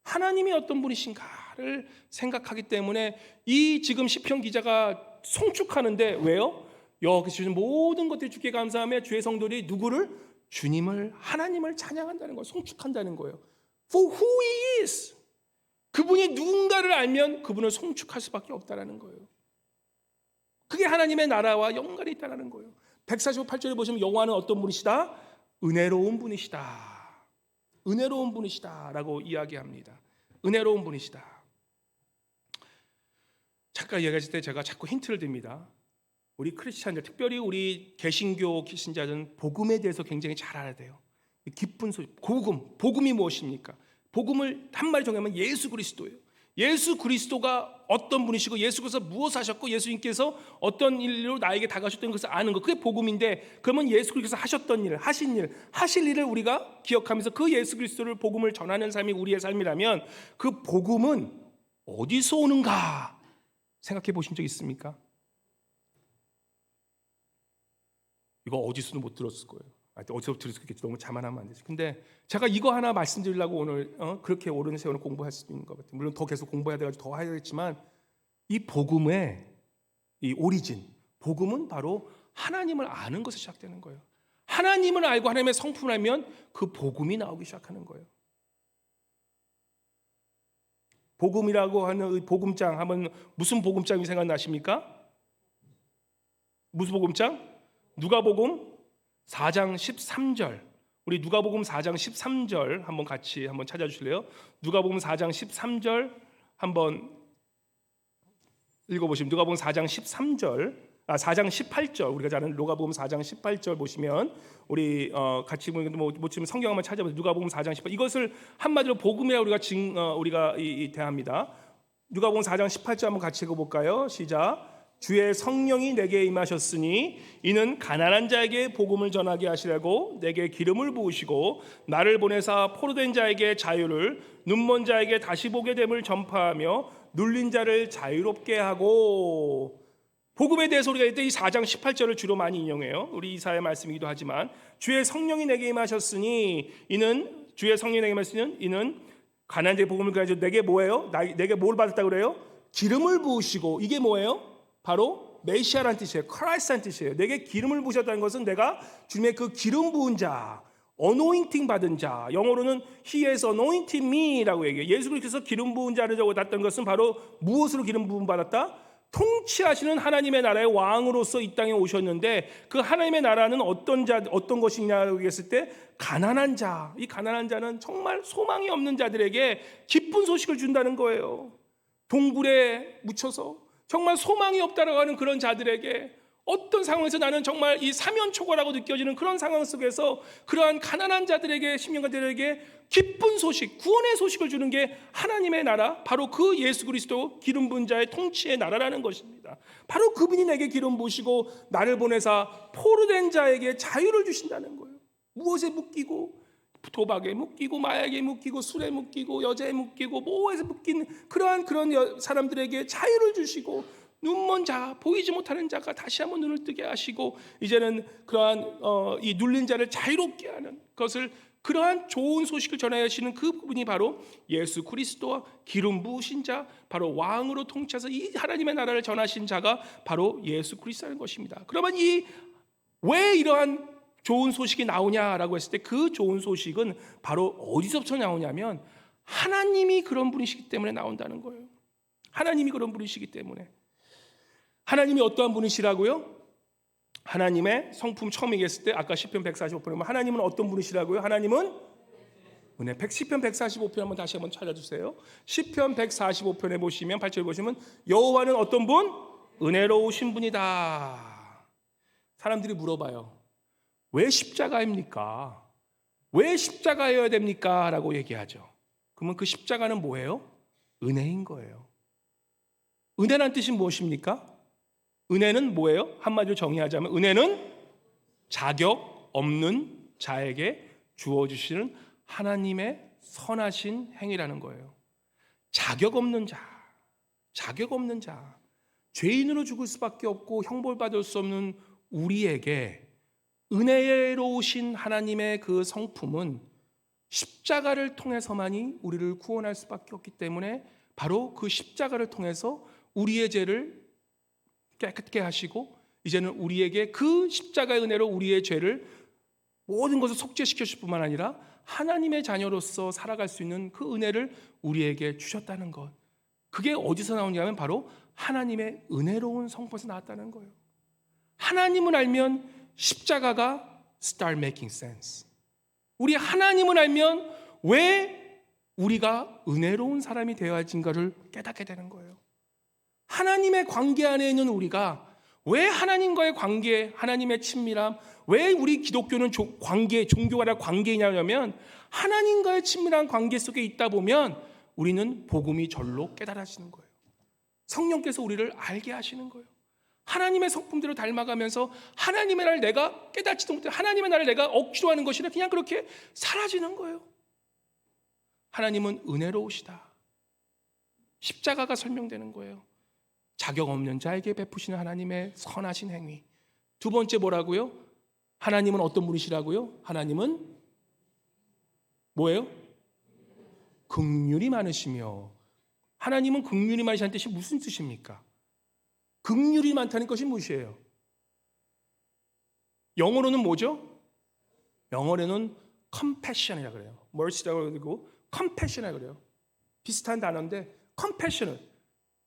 하나님이 어떤 분이신가를 생각하기 때문에 이 지금 시편 기자가 송축하는데, 왜요? 여기서 주신 모든 것들이 주께 감사하며 주의 성도들이 누구를? 주님을, 하나님을 찬양한다는 거예요. 송축한다는 거예요. For who he is. 그분이 누군가를 알면 그분을 송축할 수밖에 없다는 거예요. 그게 하나님의 나라와 연관이 있다는 거예요. 148절에 보시면 여호와는 어떤 분이시다? 은혜로운 분이시다. 은혜로운 분이시다라고 이야기합니다. 은혜로운 분이시다. 잠깐 이야기할 때 제가 자꾸 힌트를 드립니다. 우리 크리스찬들, 특별히 우리 개신교 신자들은 복음에 대해서 굉장히 잘 알아야 돼요. 기쁜 소식, 복음이 무엇입니까? 복음을 한마디 정하면 예수 그리스도예요. 예수 그리스도가 어떤 분이시고 예수께서 무엇을 하셨고 예수님께서 어떤 일로 나에게 다가오셨던 것을 아는 것, 그게 복음인데, 그러면 예수 그리스도께서 하셨던 일, 하실 일을 우리가 기억하면서 그 예수 그리스도를 복음을 전하는 삶이 우리의 삶이라면 그 복음은 어디서 오는가 생각해 보신 적 있습니까? 이거 어디서도 못 들었을 거예요. 어디서 들을 수 있겠지. 너무 자만하면 안 되지. 근데 제가 이거 하나 말씀드리려고 오늘 그렇게 오랜 세월을 공부할 수 있는 것 같아요. 물론 더 계속 공부해야 돼가지고 더 해야겠지만, 이 복음의 이 오리진, 복음은 바로 하나님을 아는 것에 시작되는 거예요. 하나님을 알고 하나님의 성품을 알면 그 복음이 나오기 시작하는 거예요. 복음이라고 하는 이 복음장, 한번 무슨 복음장이 생각나십니까? 무슨 복음장? 누가복음 4장 13절. 우리 누가복음 4장 13절 한번 같이 한번 찾아주실래요? 누가복음 4장 13절 한번 읽어보시면, 누가복음 4장 13절 4장 18절, 우리가 잘 아는 누가복음 4장 18절 보시면 우리 같이 못 치면 성경 한번 찾아보세요. 누가복음 4장 18. 이것을 한마디로 복음이라고 우리가 대합니다. 누가복음 4장 18절 한번 같이 읽어볼까요? 시작. 주의 성령이 내게 임하셨으니 이는 가난한 자에게 복음을 전하게 하시려고 내게 기름을 부으시고 나를 보내사 포로된 자에게 자유를, 눈먼 자에게 다시 보게 됨을 전파하며 눌린 자를 자유롭게 하고. 복음에 대해서 우리가 이때 이 4장 18절을 주로 많이 인용해요. 우리 이사야의 말씀이기도 하지만 주의 성령이 내게 임하셨으니 이는, 주의 성령이 내게 임하셨으니 이는 가난한 자의 복음을 가지고 내게 뭐예요? 내게 뭘 받았다고 그래요? 기름을 부으시고. 이게 뭐예요? 바로 메시아라는 뜻이에요. 크라이스트라는 뜻이에요. 내게 기름을 부으셨다는 것은 내가 주님의 그 기름 부은 자, 어노인팅 받은 자, 영어로는 He has anointed me라고 얘기해요. 예수 그리스도께서 기름 부은 자를 받았던 것은 바로 무엇으로 기름 부음 받았다? 통치하시는 하나님의 나라의 왕으로서 이 땅에 오셨는데, 그 하나님의 나라는 어떤 것이냐고 했을 때 가난한 자, 이 가난한 자는 정말 소망이 없는 자들에게 기쁜 소식을 준다는 거예요. 동굴에 묻혀서 정말 소망이 없다라고 하는 그런 자들에게, 어떤 상황에서 나는 정말 이 사면초가라고 느껴지는 그런 상황 속에서 그러한 가난한 자들에게, 심령가들에게 기쁜 소식, 구원의 소식을 주는 게 하나님의 나라, 바로 그 예수 그리스도 기름 부은 자의 통치의 나라라는 것입니다. 바로 그분이 내게 기름 부으시고 나를 보내사 포로된 자에게 자유를 주신다는 거예요. 무엇에 묶이고, 도박에 묶이고, 마약에 묶이고, 술에 묶이고, 여자에 묶이고, 뭐에서 묶인 그런 사람들에게 자유를 주시고, 눈먼 자, 보이지 못하는 자가 다시 한번 눈을 뜨게 하시고, 이제는 그러한 이 눌린 자를 자유롭게 하는 것을, 그러한 좋은 소식을 전하시는 그 부분이 바로 예수 그리스도와 기름 부으신 자, 바로 왕으로 통치해서 이 하나님의 나라를 전하신 자가 바로 예수 그리스도라는 것입니다. 그러면 왜 이러한 좋은 소식이 나오냐라고 했을 때 그 좋은 소식은 바로 어디서부터 나오냐면 하나님이 그런 분이시기 때문에 나온다는 거예요. 하나님이 그런 분이시기 때문에. 하나님이 어떠한 분이시라고요? 하나님의 성품 처음 얘기했을 때 아까 시편 145편에 보면 하나님은 어떤 분이시라고요? 하나님은 은혜. 시편 145편 한번 다시 한번 찾아주세요. 시편 145편에 보시면 8절에 보시면 여호와는 어떤 분? 은혜로우신 분이다. 사람들이 물어봐요. 왜 십자가입니까? 왜 십자가여야 됩니까? 라고 얘기하죠. 그러면 그 십자가는 뭐예요? 은혜인 거예요. 은혜란 뜻이 무엇입니까? 은혜는 뭐예요? 한마디로 정의하자면 은혜는 자격 없는 자에게 주어주시는 하나님의 선하신 행위라는 거예요. 자격 없는 자, 죄인으로 죽을 수밖에 없고 형벌받을 수 없는 우리에게 은혜로우신 하나님의 그 성품은 십자가를 통해서만이 우리를 구원할 수밖에 없기 때문에 바로 그 십자가를 통해서 우리의 죄를 깨끗게 하시고 이제는 우리에게 그 십자가의 은혜로 우리의 죄를 모든 것을 속죄시켜 주실 뿐만 아니라 하나님의 자녀로서 살아갈 수 있는 그 은혜를 우리에게 주셨다는 것. 그게 어디서 나오냐면 바로 하나님의 은혜로운 성품에서 나왔다는 거예요. 하나님을 알면 십자가가 start making sense. 우리 하나님을 알면 왜 우리가 은혜로운 사람이 되어야 할지인가를 깨닫게 되는 거예요. 하나님의 관계 안에 있는 우리가 왜 하나님과의 관계, 하나님의 친밀함, 왜 우리 기독교는 종교가 아니라 관계이냐면 하나님과의 친밀한 관계 속에 있다 보면 우리는 복음이 절로 깨달아지는 거예요. 성령께서 우리를 알게 하시는 거예요. 하나님의 성품대로 닮아가면서 하나님의 나를 내가 깨닫지도 못해 하나님의 나를 내가 억지로 하는 것이 아니라 그냥 그렇게 사라지는 거예요. 하나님은 은혜로우시다. 십자가가 설명되는 거예요. 자격 없는 자에게 베푸시는 하나님의 선하신 행위. 두 번째 뭐라고요? 하나님은 어떤 분이시라고요? 하나님은 뭐예요? 긍휼이 많으시며. 하나님은 긍휼이 많으시다는 뜻이 무슨 뜻입니까? 긍휼이 많다는 것이 무엇이에요? 영어로는 뭐죠? 영어로는 compassion이라고 그래요. mercy라고 그러고 compassion이라고 그래요. 비슷한 단어인데 compassionate.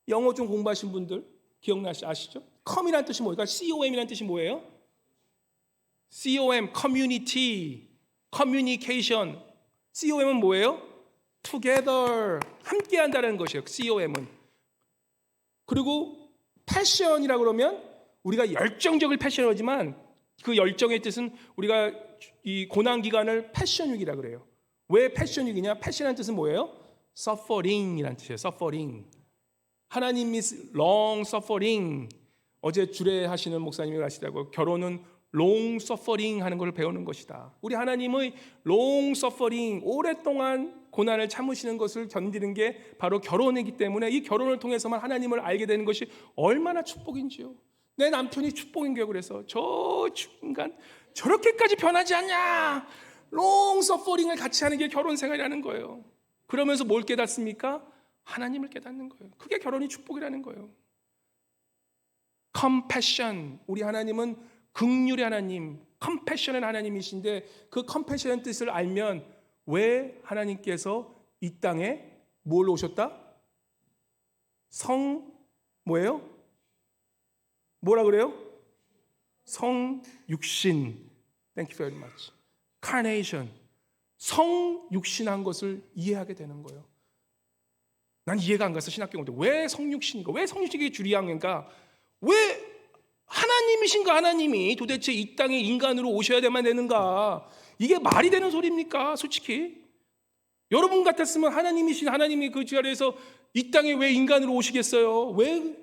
영어 좀 공부하신 분들 아시죠? com이라는 뜻이 뭐예요? com이라는 뜻이 뭐예요? com, community, communication. com은 뭐예요? together, 함께 한다는 것이에요. com은. 그리고 passion이라고 그러면 우리가 열정적을 패션하지만 그 열정의 뜻은 우리가 이 고난 기간을 패션육이라 그래요. 왜 패션육이냐? 패션이라는 뜻은 뭐예요? suffering이라는 뜻이에요. suffering. 하나님 is long suffering. 어제 주례하시는 목사님이 하시다고 결혼은 long suffering 하는 걸 배우는 것이다. 우리 하나님의 long suffering, 오랫동안 고난을 참으시는 것을 견디는 게 바로 결혼이기 때문에 이 결혼을 통해서만 하나님을 알게 되는 것이 얼마나 축복인지요. 내 남편이 축복인게요. 그래서 저 인간 저렇게까지 변하지 않냐. long suffering을 같이 하는 게 결혼 생활이라는 거예요. 그러면서 뭘 깨닫습니까? 하나님을 깨닫는 거예요. 그게 결혼이 축복이라는 거예요. compassion, 우리 하나님은 긍휼의 하나님, 컴패션의 하나님이신데 그 컴패션의 뜻을 알면 왜 하나님께서 이 땅에 뭘 오셨다? 뭐예요? 뭐라 그래요? 성육신. Thank you very much. Carnation. 성육신한 것을 이해하게 되는 거예요. 난 이해가 안 가서 신학교 공부 왜 성육신인가? 왜 성육신이 주리양인가? 왜 하나님이신가? 하나님이 도대체 이 땅에 인간으로 오셔야 되는가? 이게 말이 되는 소리입니까? 솔직히 여러분 같았으면 하나님이신 하나님이 그 자리에서 이 땅에 왜 인간으로 오시겠어요? 왜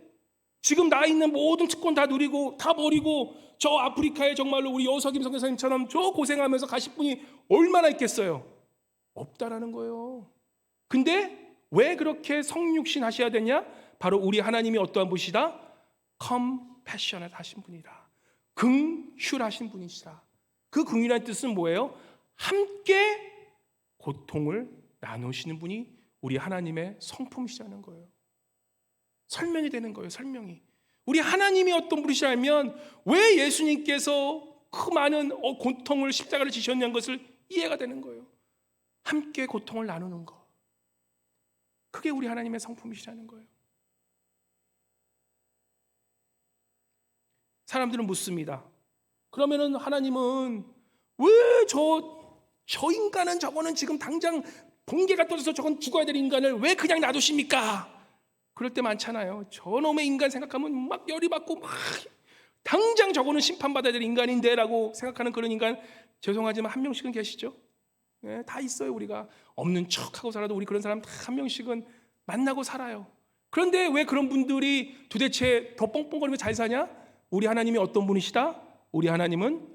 지금 나 있는 모든 특권 다 누리고 다 버리고 저 아프리카에 정말로 우리 여석임 선교사님처럼 저 고생하면서 가실 분이 얼마나 있겠어요? 없다라는 거예요. 근데 왜 그렇게 성육신 하셔야 되냐? 바로 우리 하나님이 어떠한 분이시다? 컴패셔넷 하신 분이다. 긍휼하신 분이시다. 그 긍휼한 뜻은 뭐예요? 함께 고통을 나누시는 분이 우리 하나님의 성품이시라는 거예요. 설명이 되는 거예요. 설명이. 우리 하나님이 어떤 분이시라면 왜 예수님께서 그 많은 고통을 십자가를 지셨냐는 것을 이해가 되는 거예요. 함께 고통을 나누는 것. 그게 우리 하나님의 성품이시라는 거예요. 사람들은 묻습니다. 그러면은 하나님은 왜 저 인간은 저거는 지금 당장 번개가 떨어져서 저건 죽어야 될 인간을 왜 그냥 놔두십니까? 그럴 때 많잖아요. 저놈의 인간 생각하면 막 열이 받고 막 당장 저거는 심판받아야 될 인간인데 라고 생각하는 그런 인간 죄송하지만 한 명씩은 계시죠? 네, 다 있어요. 우리가 없는 척하고 살아도 우리 그런 사람 다 한 명씩은 만나고 살아요. 그런데 왜 그런 분들이 도대체 더 뻥뻥거리며 잘 사냐? 우리 하나님이 어떤 분이시다? 우리 하나님은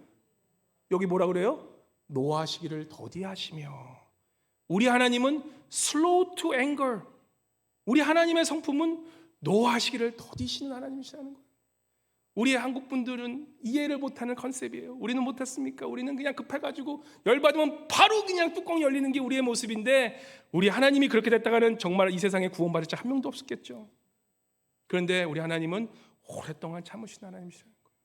여기 뭐라 그래요? 노하시기를 더디하시며 우리 하나님은 slow to anger. 우리 하나님의 성품은 노하시기를 더디시는 하나님이시라는 거예요. 우리 한국 분들은 이해를 못하는 컨셉이에요. 우리는 못했습니까? 우리는 그냥 급해가지고 열받으면 바로 그냥 뚜껑이 열리는 게 우리의 모습인데 우리 하나님이 그렇게 됐다가는 정말 이 세상에 구원받을 자 한 명도 없었겠죠. 그런데 우리 하나님은 오랫동안 참으신 하나님이시라는 거예요.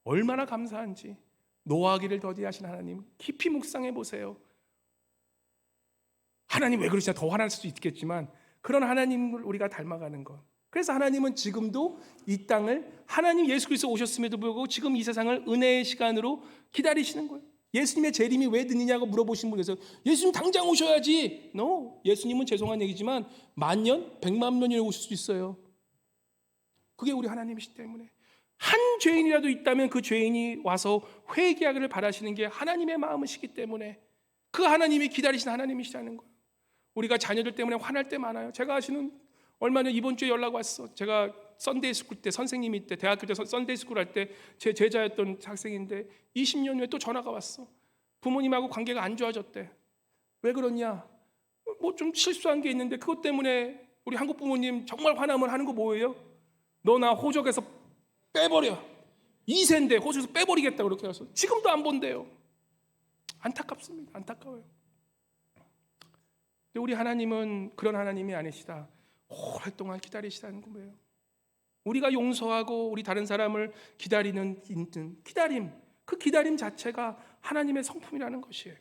얼마나 감사한지. 노하기를 더디하신 하나님 깊이 묵상해 보세요. 하나님 왜 그러시나 더 화날 수도 있겠지만 그런 하나님을 우리가 닮아가는 것. 그래서 하나님은 지금도 이 땅을 하나님 예수 그리스도 오셨음에도 불구하고 지금 이 세상을 은혜의 시간으로 기다리시는 거예요. 예수님의 재림이 왜 늦느냐고 물어보신 분에서 예수님 당장 오셔야지. No. 예수님은 죄송한 얘기지만 10,000년, 1,000,000년이 오실 수 있어요. 그게 우리 하나님이시기 때문에 한 죄인이라도 있다면 그 죄인이 와서 회개하기를 바라시는 게 하나님의 마음이시기 때문에 그 하나님이 기다리시는 하나님이시라는 거예요. 우리가 자녀들 때문에 화날 때 많아요. 제가 아시는 얼마 전 이번 주에 연락 왔어. 제가 썬데이 스쿨 때 선생님이 때 대학교 때 썬데이 스쿨 할 때 제 제자였던 학생인데 20년 후에 또 전화가 왔어. 부모님하고 관계가 안 좋아졌대. 왜 그러냐? 뭐 좀 실수한 게 있는데 그것 때문에 우리 한국 부모님 정말 화나면 하는 거 뭐예요? 너 나 호적에서 빼버려. 2세인데 호적에서 빼버리겠다 그렇게 해서 지금도 안 본대요. 안타깝습니다. 안타까워요. 근데 우리 하나님은 그런 하나님이 아니시다. 오랫동안 기다리시다는 거예요. 우리가 용서하고 우리 다른 사람을 기다리는 기다림, 그 기다림 자체가 하나님의 성품이라는 것이에요.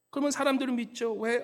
그러면 사람들은 믿죠. 왜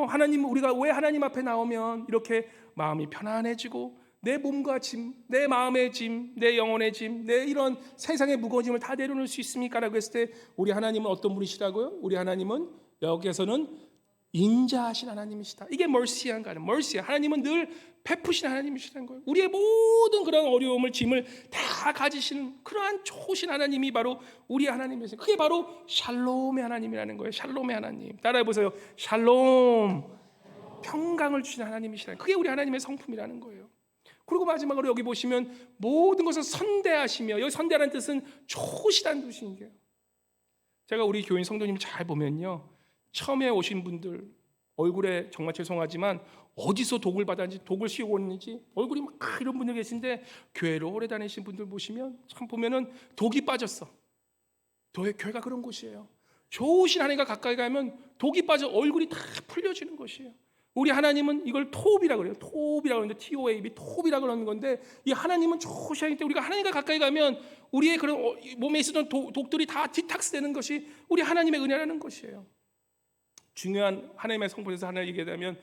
하나님 우리가 왜 하나님 앞에 나오면 이렇게 마음이 편안해지고 내 몸과 짐, 내 마음의 짐, 내 영혼의 짐, 내 이런 세상의 무거운 짐을 다 내려놓을 수 있습니까? 라고 했을 때 우리 하나님은 어떤 분이시라고요? 우리 하나님은 여기에서는 인자하신 하나님이시다. 이게 mercy한 거예요. mercy. 하나님은 늘 베푸신 하나님이시라는 거예요. 우리의 모든 그런 어려움을 짐을 다 가지시는 그러한 좋으신 하나님이 바로 우리 하나님이세요. 그게 바로 샬롬의 하나님이라는 거예요. 샬롬의 하나님. 따라해 보세요. 샬롬. 평강을 주시는 하나님이시라는 그게 우리 하나님의 성품이라는 거예요. 그리고 마지막으로 여기 보시면 모든 것을 선대하시며, 여기 선대라는 뜻은 좋으시다는 뜻이에요. 제가 우리 교인 성도님 잘 보면요, 처음에 오신 분들 얼굴에 정말 죄송하지만 어디서 독을 받았는지, 독을 씌우고 있는지 얼굴이 막 이런 분들 계신데, 교회로 오래 다니신 분들 보시면 참 보면은 독이 빠졌어. 교회가 그런 곳이에요. 좋으신 하나님과 가까이 가면 독이 빠져 얼굴이 다 풀려지는 것이에요. 우리 하나님은 이걸 톱이라고 그래요. 톱이라고 하는데 TOAB, 톱이라고 하는 건데, 이 하나님은 좋으신 하나님 때문에 우리가 하나님과 가까이 가면 우리의 그런 몸에 있었던 독들이 다 디탁스 되는 것이 우리 하나님의 은혜라는 것이에요. 중요한 하나님의 성품에서 하나 얘기하자면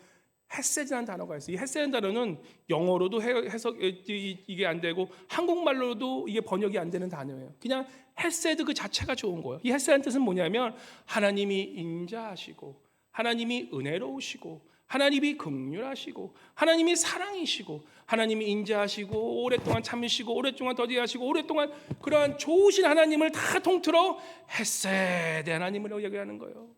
헤세드라는 단어가 있어요. 이 헤세드라는 단어는 영어로도 해석 이게 안 되고 한국말로도 이게 번역이 안 되는 단어예요. 그냥 헤세드 그 자체가 좋은 거예요. 이 헤세드라는 뜻은 뭐냐면 하나님이 인자하시고, 하나님이 은혜로우시고, 하나님이 긍휼하시고, 하나님이 사랑이시고, 하나님이 인자하시고, 오랫동안 참으시고, 오랫동안 더디하시고, 오랫동안 그러한 좋으신 하나님을 다 통틀어 헤세드 하나님을 얘기하는 거예요.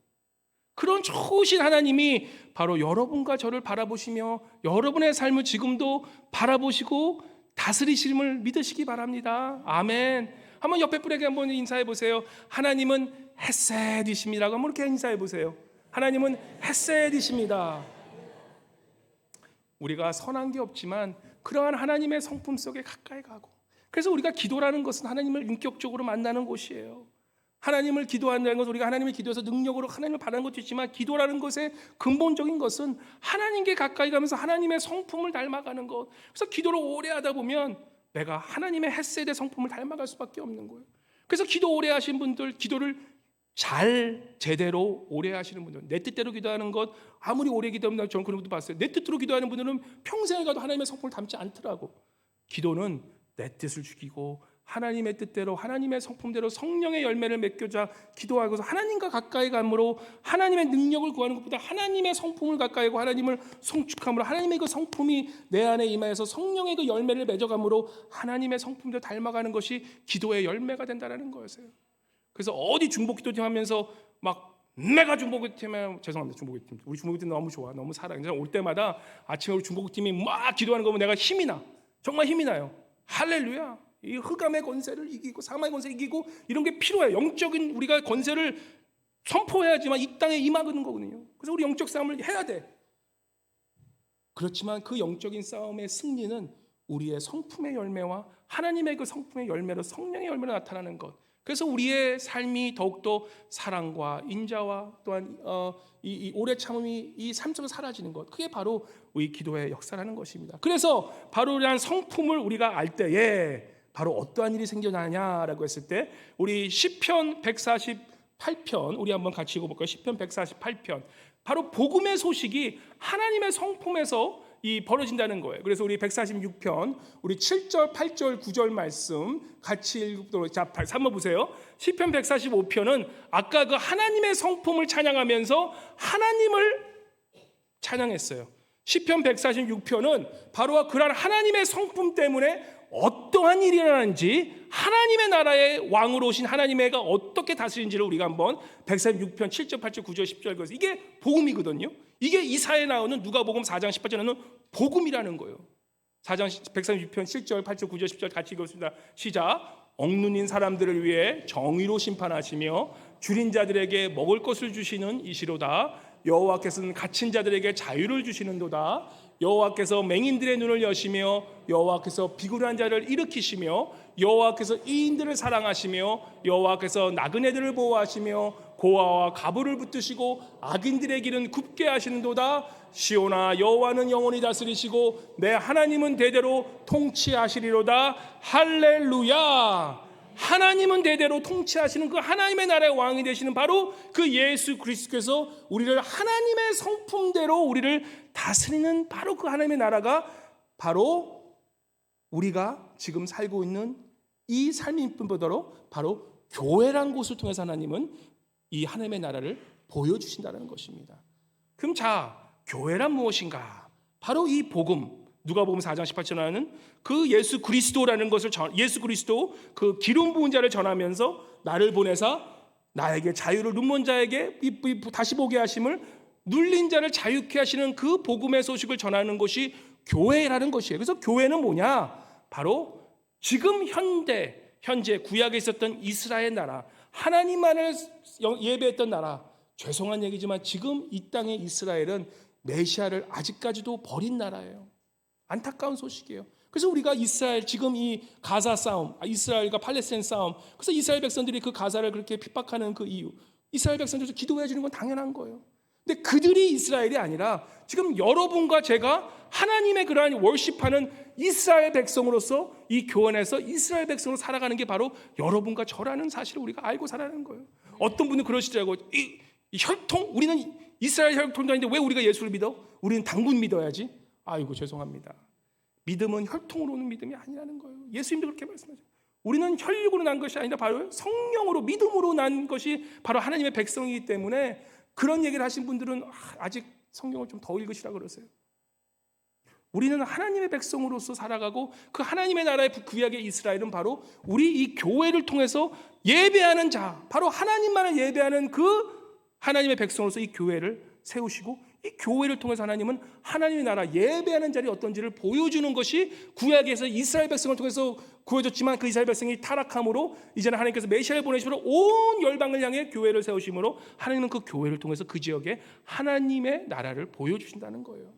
그런 좋으신 하나님이 바로 여러분과 저를 바라보시며 여러분의 삶을 지금도 바라보시고 다스리심을 믿으시기 바랍니다. 아멘. 한번 옆에 분에게 한번 인사해 보세요. 하나님은 헤세드이십니다라고 한번 이렇게 인사해 보세요. 하나님은 헤세드이십니다. 우리가 선한 게 없지만 그러한 하나님의 성품 속에 가까이 가고, 그래서 우리가 기도라는 것은 하나님을 인격적으로 만나는 곳이에요. 하나님을 기도한다는 것은 우리가 하나님을 기도해서 능력으로 하나님을 바라는 것도 있지만, 기도라는 것의 근본적인 것은 하나님께 가까이 가면서 하나님의 성품을 닮아가는 것. 그래서 기도를 오래 하다 보면 내가 하나님의 헤세드의 성품을 닮아갈 수밖에 없는 거예요. 그래서 기도 오래 하신 분들, 기도를 잘 제대로 오래 하시는 분들, 내 뜻대로 기도하는 것 아무리 오래 기도하면, 저는 그런 것도 봤어요. 내 뜻대로 기도하는 분들은 평생에 가도 하나님의 성품을 닮지 않더라고. 기도는 내 뜻을 죽이고 하나님의 뜻대로, 하나님의 성품대로 성령의 열매를 맺고자 기도하고서 하나님과 가까이 감으로 하나님의 능력을 구하는 것보다 하나님의 성품을 가까이 하고 하나님을 성축함으로 하나님의 그 성품이 내 안에 임하여서 성령의 그 열매를 맺어감으로 하나님의 성품대로 닮아가는 것이 기도의 열매가 된다는 거였어요. 그래서 어디 중보기도팀 하면서 막 내가 중보기도팀에, 죄송합니다, 중보기도팀, 우리 중보기도팀 너무 좋아, 너무 사랑해. 올 때마다 아침에 우리 중보기도팀이 막 기도하는 거 보면 내가 힘이 나, 정말 힘이 나요. 할렐루야. 이 흑암의 권세를 이기고 사망의 권세를 이기고 이런 게 필요해요. 영적인 우리가 권세를 선포해야지만 이 땅에 임하는 거거든요. 그래서 우리 영적 싸움을 해야 돼. 그렇지만 그 영적인 싸움의 승리는 우리의 성품의 열매와 하나님의 그 성품의 열매로, 성령의 열매로 나타나는 것. 그래서 우리의 삶이 더욱더 사랑과 인자와 또한 이 오래 참음이 이 삶 속에서 사라지는 것, 그게 바로 우리 기도의 역사라는 것입니다. 그래서 바로 이러한 성품을 우리가 알 때에 바로 어떠한 일이 생겨나냐라고 했을 때, 우리 시편 148편 우리 한번 같이 읽어볼까요? 시편 148편, 바로 복음의 소식이 하나님의 성품에서 이 벌어진다는 거예요. 그래서 우리 146편 우리 7절, 8절, 9절 말씀 같이 읽도록. 자, 한번 보세요. 시편 145편은 아까 그 하나님의 성품을 찬양하면서 하나님을 찬양했어요. 시편 146편은 바로 그러한 하나님의 성품 때문에 어떠한 일이 일어나는지, 하나님의 나라의 왕으로 오신 하나님의가 어떻게 다스리는지를 우리가 한번 146편 7절, 8절, 9절, 10절, 그래서 이게 복음이거든요. 이게 이사야에 나오는 누가복음 4장 18절에 나오는 복음이라는 거예요. 4장 146편 7절, 8절, 9절, 10절 같이 읽었습니다. 시작. 억눌린 사람들을 위해 정의로 심판하시며 줄인 자들에게 먹을 것을 주시는 이시로다. 여호와께서는 갇힌 자들에게 자유를 주시는도다. 여호와께서 맹인들의 눈을 여시며 여호와께서 비굴한 자를 일으키시며 여호와께서 이인들을 사랑하시며 여호와께서 나그네들을 보호하시며 고아와 가부를 붙드시고 악인들의 길은 굽게 하시는도다. 시온아, 여호와는 영원히 다스리시고 내 하나님은 대대로 통치하시리로다. 할렐루야. 하나님은 대대로 통치하시는 그 하나님의 나라의 왕이 되시는 바로 그 예수 그리스도께서 우리를 하나님의 성품대로 우리를 다스리는 바로 그 하나님의 나라가 바로 우리가 지금 살고 있는 이 삶인 뿐더러 바로 교회란 곳을 통해서 하나님은 이 하나님의 나라를 보여주신다는 것입니다. 그럼 자, 교회란 무엇인가? 바로 이 복음, 누가복음 4장 18절에 나오는 그 예수 그리스도라는 것을 예수 그리스도 그 기름 부은 자를 전하면서 나를 보내사 나에게 자유를 눈먼 자에게 다시 보게 하심을 눌린 자를 자유케 하시는 그 복음의 소식을 전하는 것이 교회라는 것이에요. 그래서 교회는 뭐냐? 바로 지금 현재 구약에 있었던 이스라엘 나라, 하나님만을 예배했던 나라. 죄송한 얘기지만 지금 이 땅의 이스라엘은 메시아를 아직까지도 버린 나라예요. 안타까운 소식이에요. 그래서 우리가 이스라엘 지금 이 가사 싸움, 이스라엘과 팔레스타인 싸움, 그래서 이스라엘 백성들이 그 가사를 그렇게 핍박하는 그 이유, 이스라엘 백성들도 기도해 주는 건 당연한 거예요. 근데 그들이 이스라엘이 아니라 지금 여러분과 제가 하나님의 그러한 월십하는 이스라엘 백성으로서 이 교원에서 이스라엘 백성으로 살아가는 게 바로 여러분과 저라는 사실을 우리가 알고 살아가는 거예요. 어떤 분은 그러시더라고요. 이 혈통? 우리는 이스라엘 혈통도 아닌데 왜 우리가 예수를 믿어? 우리는 당군 믿어야지. 아이고 죄송합니다. 믿음은 혈통으로 오는 믿음이 아니라는 거예요. 예수님도 그렇게 말씀하죠. 우리는 혈육으로 난 것이 아니라 바로 성령으로 믿음으로 난 것이 바로 하나님의 백성이기 때문에 그런 얘기를 하신 분들은 아직 성경을 좀 더 읽으시라 그러세요. 우리는 하나님의 백성으로서 살아가고 그 하나님의 나라의 구약의 이스라엘은 바로 우리 이 교회를 통해서 예배하는 자, 바로 하나님만을 예배하는 그 하나님의 백성으로서 이 교회를 세우시고 이 교회를 통해서 하나님은 하나님의 나라 예배하는 자리 어떤지를 보여주는 것이 구약에서 이스라엘 백성을 통해서 구해졌지만 그 이스라엘 백성이 타락함으로 이제는 하나님께서 메시아를 보내심으로 온 열방을 향해 교회를 세우심으로 하나님은 그 교회를 통해서 그 지역에 하나님의 나라를 보여주신다는 거예요.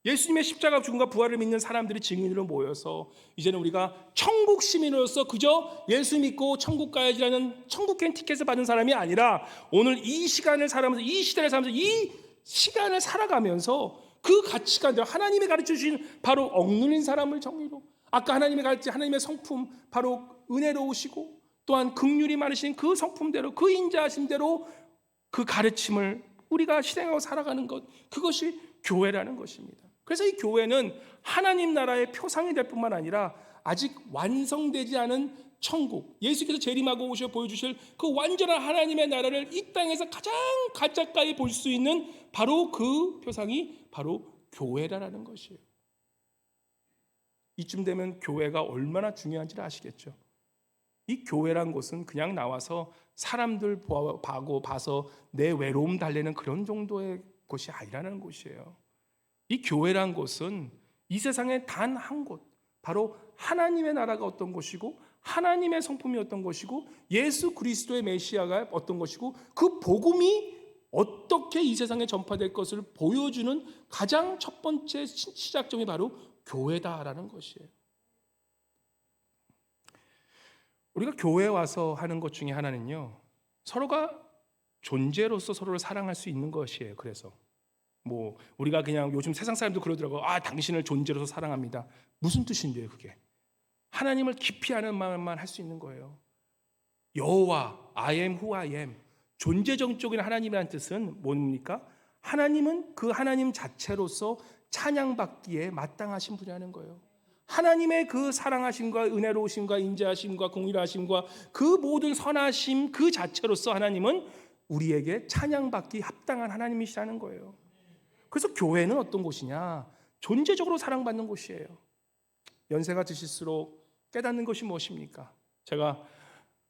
예수님의 십자가 죽음과 부활을 믿는 사람들이 증인으로 모여서 이제는 우리가 천국 시민으로서 그저 예수 믿고 천국 가야지라는 천국행 티켓을 받은 사람이 아니라 오늘 이 시간을 살아가면서 이 시대를 살아가면서 이 시간을 살아가면서 그 가치관들 하나님이 가르쳐 주신 바로 억눌린 사람을 정의로 아까 하나님이 가르친 하나님의 성품 바로 은혜로우시고 또한 긍휼이 많으신 그 성품대로 그 인자하심대로 그 가르침을 우리가 실행하고 살아가는 것 그것이 교회라는 것입니다. 그래서 이 교회는 하나님 나라의 표상이 될 뿐만 아니라 아직 완성되지 않은 천국, 예수께서 재림하고 오셔 보여주실 그 완전한 하나님의 나라를 이 땅에서 가장 가까이 볼 수 있는 바로 그 표상이 바로 교회라는 것이에요. 이쯤 되면 교회가 얼마나 중요한지를 아시겠죠. 이 교회란 곳은 그냥 나와서 사람들 봐서 내 외로움 달래는 그런 정도의 곳이 아니라는 곳이에요. 이 교회란 곳은 이 세상에 단 한 곳, 바로 하나님의 나라가 어떤 곳이고 하나님의 성품이 어떤 것이고 예수 그리스도의 메시아가 어떤 것이고 그 복음이 어떻게 이 세상에 전파될 것을 보여주는 가장 첫 번째 시작점이 바로 교회다라는 것이에요. 우리가 교회에 와서 하는 것 중에 하나는요, 서로가 존재로서 서로를 사랑할 수 있는 것이에요. 그래서 우리가 그냥 요즘 세상 사람도 그러더라고요. 당신을 존재로서 사랑합니다. 무슨 뜻인데요, 그게? 하나님을 깊이 아는 마음만 할 수 있는 거예요. 여호와, I am who I am. 존재적인 하나님이라는 뜻은 뭡니까? 하나님은 그 하나님 자체로서 찬양받기에 마땅하신 분이라는 거예요. 하나님의 그 사랑하심과 은혜로우심과 인자하심과 공의하심과 그 모든 선하심 그 자체로서 하나님은 우리에게 찬양받기 합당한 하나님이시라는 거예요. 그래서 교회는 어떤 곳이냐? 존재적으로 사랑받는 곳이에요. 연세가 드실수록 깨닫는 것이 무엇입니까? 제가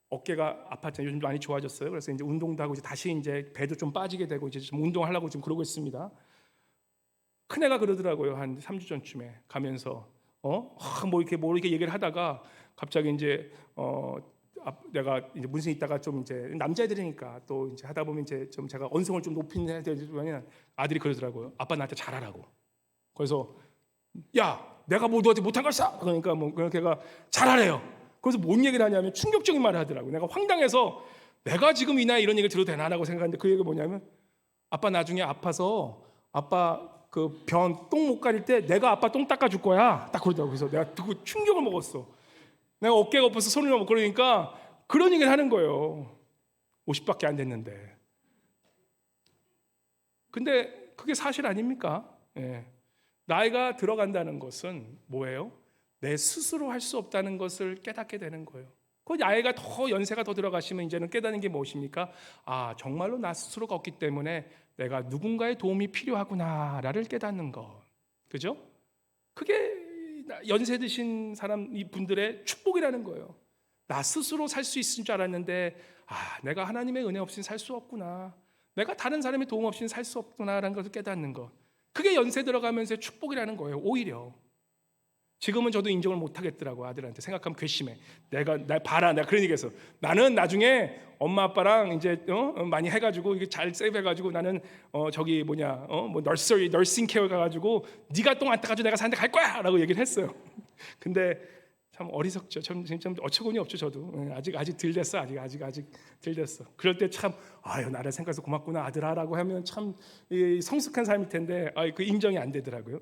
어깨가 아팠잖아요. 요즘 많이 좋아졌어요. 그래서 이제 운동도 하고 다시 이제 배도 좀 빠지게 되고 이제 좀 운동하려고 지금 그러고 있습니다. 큰애가 그러더라고요. 한 3주 전쯤에 가면서 이렇게 얘기를 하다가 갑자기 이제 내가 이제 문신 있다가 좀 이제 남자애들이니까 또 이제 하다 보면 이제 좀 제가 언성을 좀 높이는 해야 되면 아들이 그러더라고요. 아빠 나한테 잘하라고. 그래서 야, 내가 너한테 못한 걸 써. 그러니까 걔가 잘하래요. 그래서 뭔 얘기를 하냐면 충격적인 말을 하더라고요. 내가 황당해서 내가 지금 이 나이에 이런 얘기를 들어도 되나라고 생각하는데 그 얘기가 뭐냐면 아빠 나중에 아파서 아빠 그 병 똥 못 가릴 때 내가 아빠 똥 닦아줄 거야. 딱 그러더라고요. 그래서 내가 듣고 충격을 먹었어. 내가 어깨가 엎어서 손을 넘어 그러니까 그런 얘기를 하는 거예요. 50밖에 안 됐는데. 근데 그게 사실 아닙니까? 예. 나이가 들어간다는 것은 뭐예요? 내 스스로 할 수 없다는 것을 깨닫게 되는 거예요. 그 나이가 더 연세가 더 들어가시면 이제는 깨닫는 게 무엇입니까? 정말로 나 스스로가 없기 때문에 내가 누군가의 도움이 필요하구나를 깨닫는 것. 그죠? 그게 연세 드신 사람 이 분들의 축복이라는 거예요. 나 스스로 살 수 있을 줄 알았는데 내가 하나님의 은혜 없이는 살 수 없구나. 내가 다른 사람의 도움 없이는 살 수 없구나라는 것을 깨닫는 것. 그게 연세 들어가면서의 축복이라는 거예요. 오히려 지금은 저도 인정을 못 하겠더라고. 아들한테 생각하면 괘씸해. 나 봐라, 내가 그런 얘기했어. 나는 나중에 엄마 아빠랑 이제 많이 해가지고 이게 잘 세이브해가지고 나는 뭐 너싱 케어 가가지고 네가 똥 안 따가지고 내가 사는데 갈 거야라고 얘기를 했어요. 근데 참 어리석죠. 좀 어처구니 없죠. 저도 아직 덜 됐어. 아직 덜 됐어. 그럴 때 참 나를 생각해서 고맙구나 아들아라고 하면 참 성숙한 삶일 텐데 그 인정이 안 되더라고요.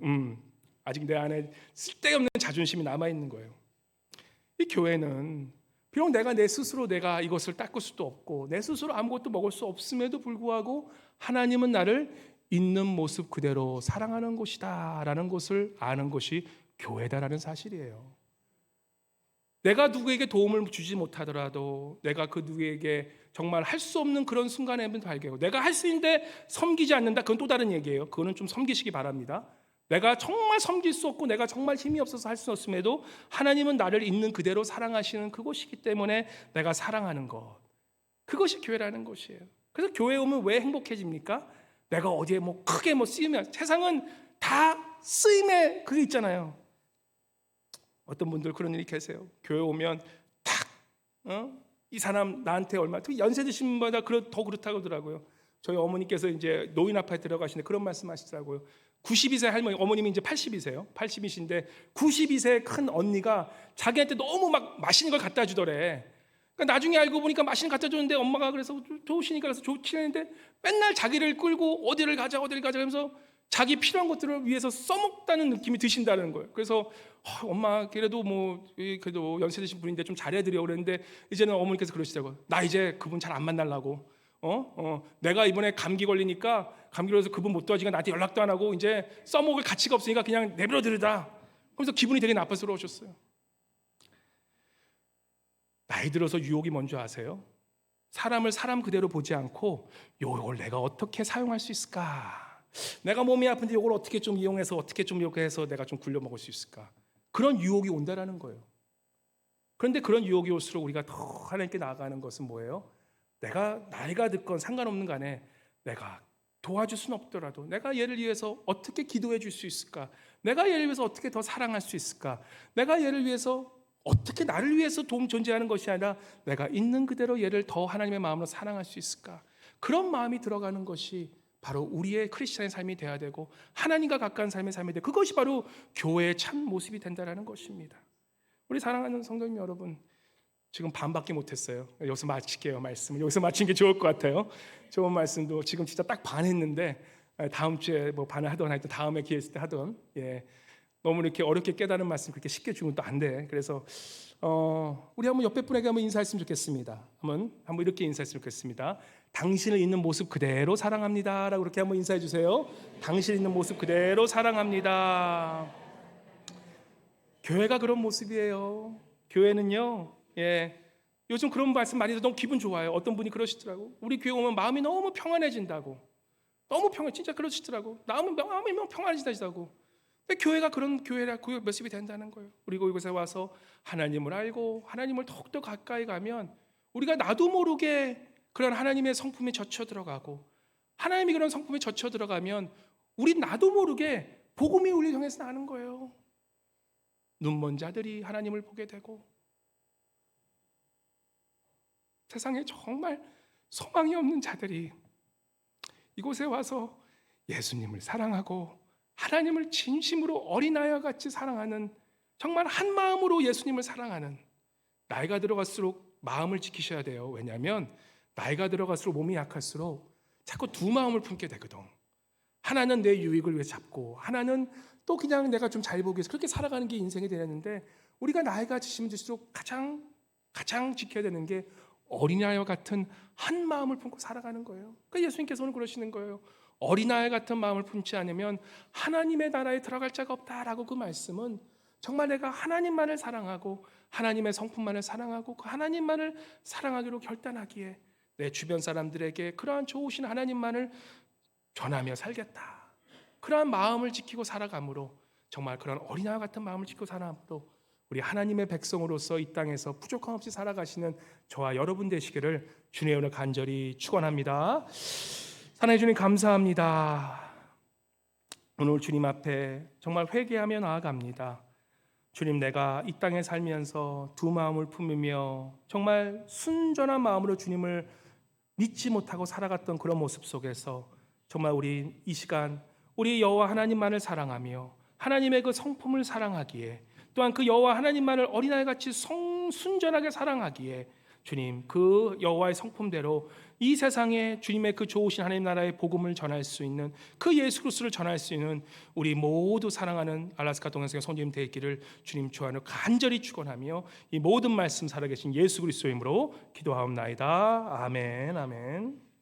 아직 내 안에 쓸데없는 자존심이 남아 있는 거예요. 이 교회는 비록 내 스스로 내가 이것을 닦을 수도 없고 내 스스로 아무것도 먹을 수 없음에도 불구하고 하나님은 나를 있는 모습 그대로 사랑하는 곳이다라는 것을 아는 것이 교회다라는 사실이에요. 내가 누구에게 도움을 주지 못하더라도 내가 그 누구에게 정말 할 수 없는 그런 순간에는 발견하고 내가 할 수 있는데 섬기지 않는다. 그건 또 다른 얘기예요. 그거는 좀 섬기시기 바랍니다. 내가 정말 섬길 수 없고 내가 정말 힘이 없어서 할 수 없음에도 하나님은 나를 있는 그대로 사랑하시는 그것이기 때문에 내가 사랑하는 것. 그것이 교회라는 것이에요. 그래서 교회 오면 왜 행복해집니까? 내가 어디에 크게 쓰이면 세상은 다 쓰임에 그게 있잖아요. 어떤 분들 그런 일이 계세요. 교회 오면 이 사람 나한테 얼마, 특히 연세 드신 분마다 더 그렇다고 하더라고요. 저희 어머니께서 이제 노인 아파트에 들어가시는데 그런 말씀하시더라고요. 92세 할머니, 어머님이 이제 80이세요. 80이신데 92세 큰 언니가 자기한테 너무 막 맛있는 걸 갖다 주더래. 그러니까 나중에 알고 보니까 맛있는 거 갖다 줬는데 엄마가 그래서 좋으시니까 그래서 좋지 했는데 맨날 자기를 끌고 어디를 가자 하면서 자기 필요한 것들을 위해서 써먹다는 느낌이 드신다는 거예요. 그래서 엄마 그래도 그래도 연세 드신 분인데 좀 잘해드려 그랬는데 이제는 어머니께서 그러시더라고요. 나 이제 그분 잘 안 만나려고. 내가 이번에 감기 걸리니까 감기 걸려서 그분 못 도와주니까 나한테 연락도 안 하고 이제 써먹을 가치가 없으니까 그냥 내버려 두르다. 그래서 기분이 되게 나빠스러우셨어요. 나이 들어서 유혹이 뭔지 아세요? 사람을 사람 그대로 보지 않고 이걸 내가 어떻게 사용할 수 있을까? 내가 몸이 아픈데 이걸 어떻게 좀 이용해서 어떻게 좀 이렇게 해서 내가 좀 굴려 먹을 수 있을까? 그런 유혹이 온다라는 거예요. 그런데 그런 유혹이 올수록 우리가 더 하나님께 나아가는 것은 뭐예요? 내가 나이가 듣건 상관없는 간에 내가 도와줄 수는 없더라도 내가 얘를 위해서 어떻게 기도해 줄 수 있을까? 내가 얘를 위해서 어떻게 더 사랑할 수 있을까? 내가 얘를 위해서 어떻게 나를 위해서 존재하는 것이 아니라 내가 있는 그대로 얘를 더 하나님의 마음으로 사랑할 수 있을까? 그런 마음이 들어가는 것이 바로 우리의 크리스찬의 삶이 돼야 되고 하나님과 가까운 삶이 되고 그것이 바로 교회의 참 모습이 된다는 것입니다. 우리 사랑하는 성도님 여러분, 지금 반밖에 못했어요. 여기서 마칠게요. 말씀을 여기서 마친 게 좋을 것 같아요. 좋은 말씀도 지금 진짜 딱 반 했는데 다음 주에 반을 하든 하여튼 다음에 기회 있을 때 하든 너무 이렇게 어렵게 깨달은 말씀 그렇게 쉽게 주면 또 안 돼. 그래서 우리 한번 옆에 분에게 한번 인사했으면 좋겠습니다. 한번 이렇게 인사했으면 좋겠습니다. 당신을 있는 모습 그대로 사랑합니다라고 그렇게 한번 인사해 주세요. 당신 있는 모습 그대로 사랑합니다. 교회가 그런 모습이에요. 교회는요. 요즘 그런 말씀 많이 들어서 너무 기분 좋아요. 어떤 분이 그러시더라고. 우리 교회 오면 마음이 너무 평안해진다고. 너무 진짜 그러시더라고. 마음이 평안해진다고. 교회가 그런 교회라 그 모습이 된다는 거예요. 우리가 이곳에 와서 하나님을 알고 하나님을 더욱더 가까이 가면 우리가 나도 모르게 그런 하나님의 성품에 젖혀 들어가고 하나님이 그런 성품에 젖혀 들어가면 우리 나도 모르게 복음이 우리 향해서 나는 거예요. 눈먼 자들이 하나님을 보게 되고 세상에 정말 소망이 없는 자들이 이곳에 와서 예수님을 사랑하고 하나님을 진심으로 어린아이와 같이 사랑하는 정말 한 마음으로 예수님을 사랑하는 나이가 들어갈수록 마음을 지키셔야 돼요. 왜냐하면 나이가 들어갈수록 몸이 약할수록 자꾸 두 마음을 품게 되거든. 하나는 내 유익을 위해 잡고 하나는 또 그냥 내가 좀 잘 보기 위해서 그렇게 살아가는 게 인생이 되는데 우리가 나이가 드시면 들수록 가장 지켜야 되는 게 어린아이와 같은 한 마음을 품고 살아가는 거예요. 그러니까 예수님께서는 그러시는 거예요. 어린아이 같은 마음을 품지 않으면 하나님의 나라에 들어갈 자가 없다라고 그 말씀은 정말 내가 하나님만을 사랑하고 하나님의 성품만을 사랑하고 그 하나님만을 사랑하기로 결단하기에 내 주변 사람들에게 그러한 좋으신 하나님만을 전하며 살겠다. 그러한 마음을 지키고 살아감으로, 정말 그런 어린아이와 같은 마음을 지키고 살아감으로 우리 하나님의 백성으로서 이 땅에서 부족함 없이 살아가시는 저와 여러분 되시기를 주님의 이름으로 간절히 축원합니다. 사랑해 주님 감사합니다. 오늘 주님 앞에 정말 회개하며 나아갑니다. 주님, 내가 이 땅에 살면서 두 마음을 품으며 정말 순전한 마음으로 주님을 믿지 못하고 살아갔던 그런 모습 속에서 정말 우리 이 시간 우리 여호와 하나님만을 사랑하며 하나님의 그 성품을 사랑하기에, 또한 그 여호와 하나님만을 어린아이같이 순전하게 사랑하기에 주님, 그 여호와의 성품대로 이 세상에 주님의 그 좋으신 하나님 나라의 복음을 전할 수 있는, 그 예수 그리스도를 전할 수 있는 우리 모두 사랑하는 알라스카 동영상의 성도님 되기를 주님 주 안으로 간절히 축원하며 이 모든 말씀 살아계신 예수 그리스도의 이름으로 기도하옵나이다. 아멘. 아멘.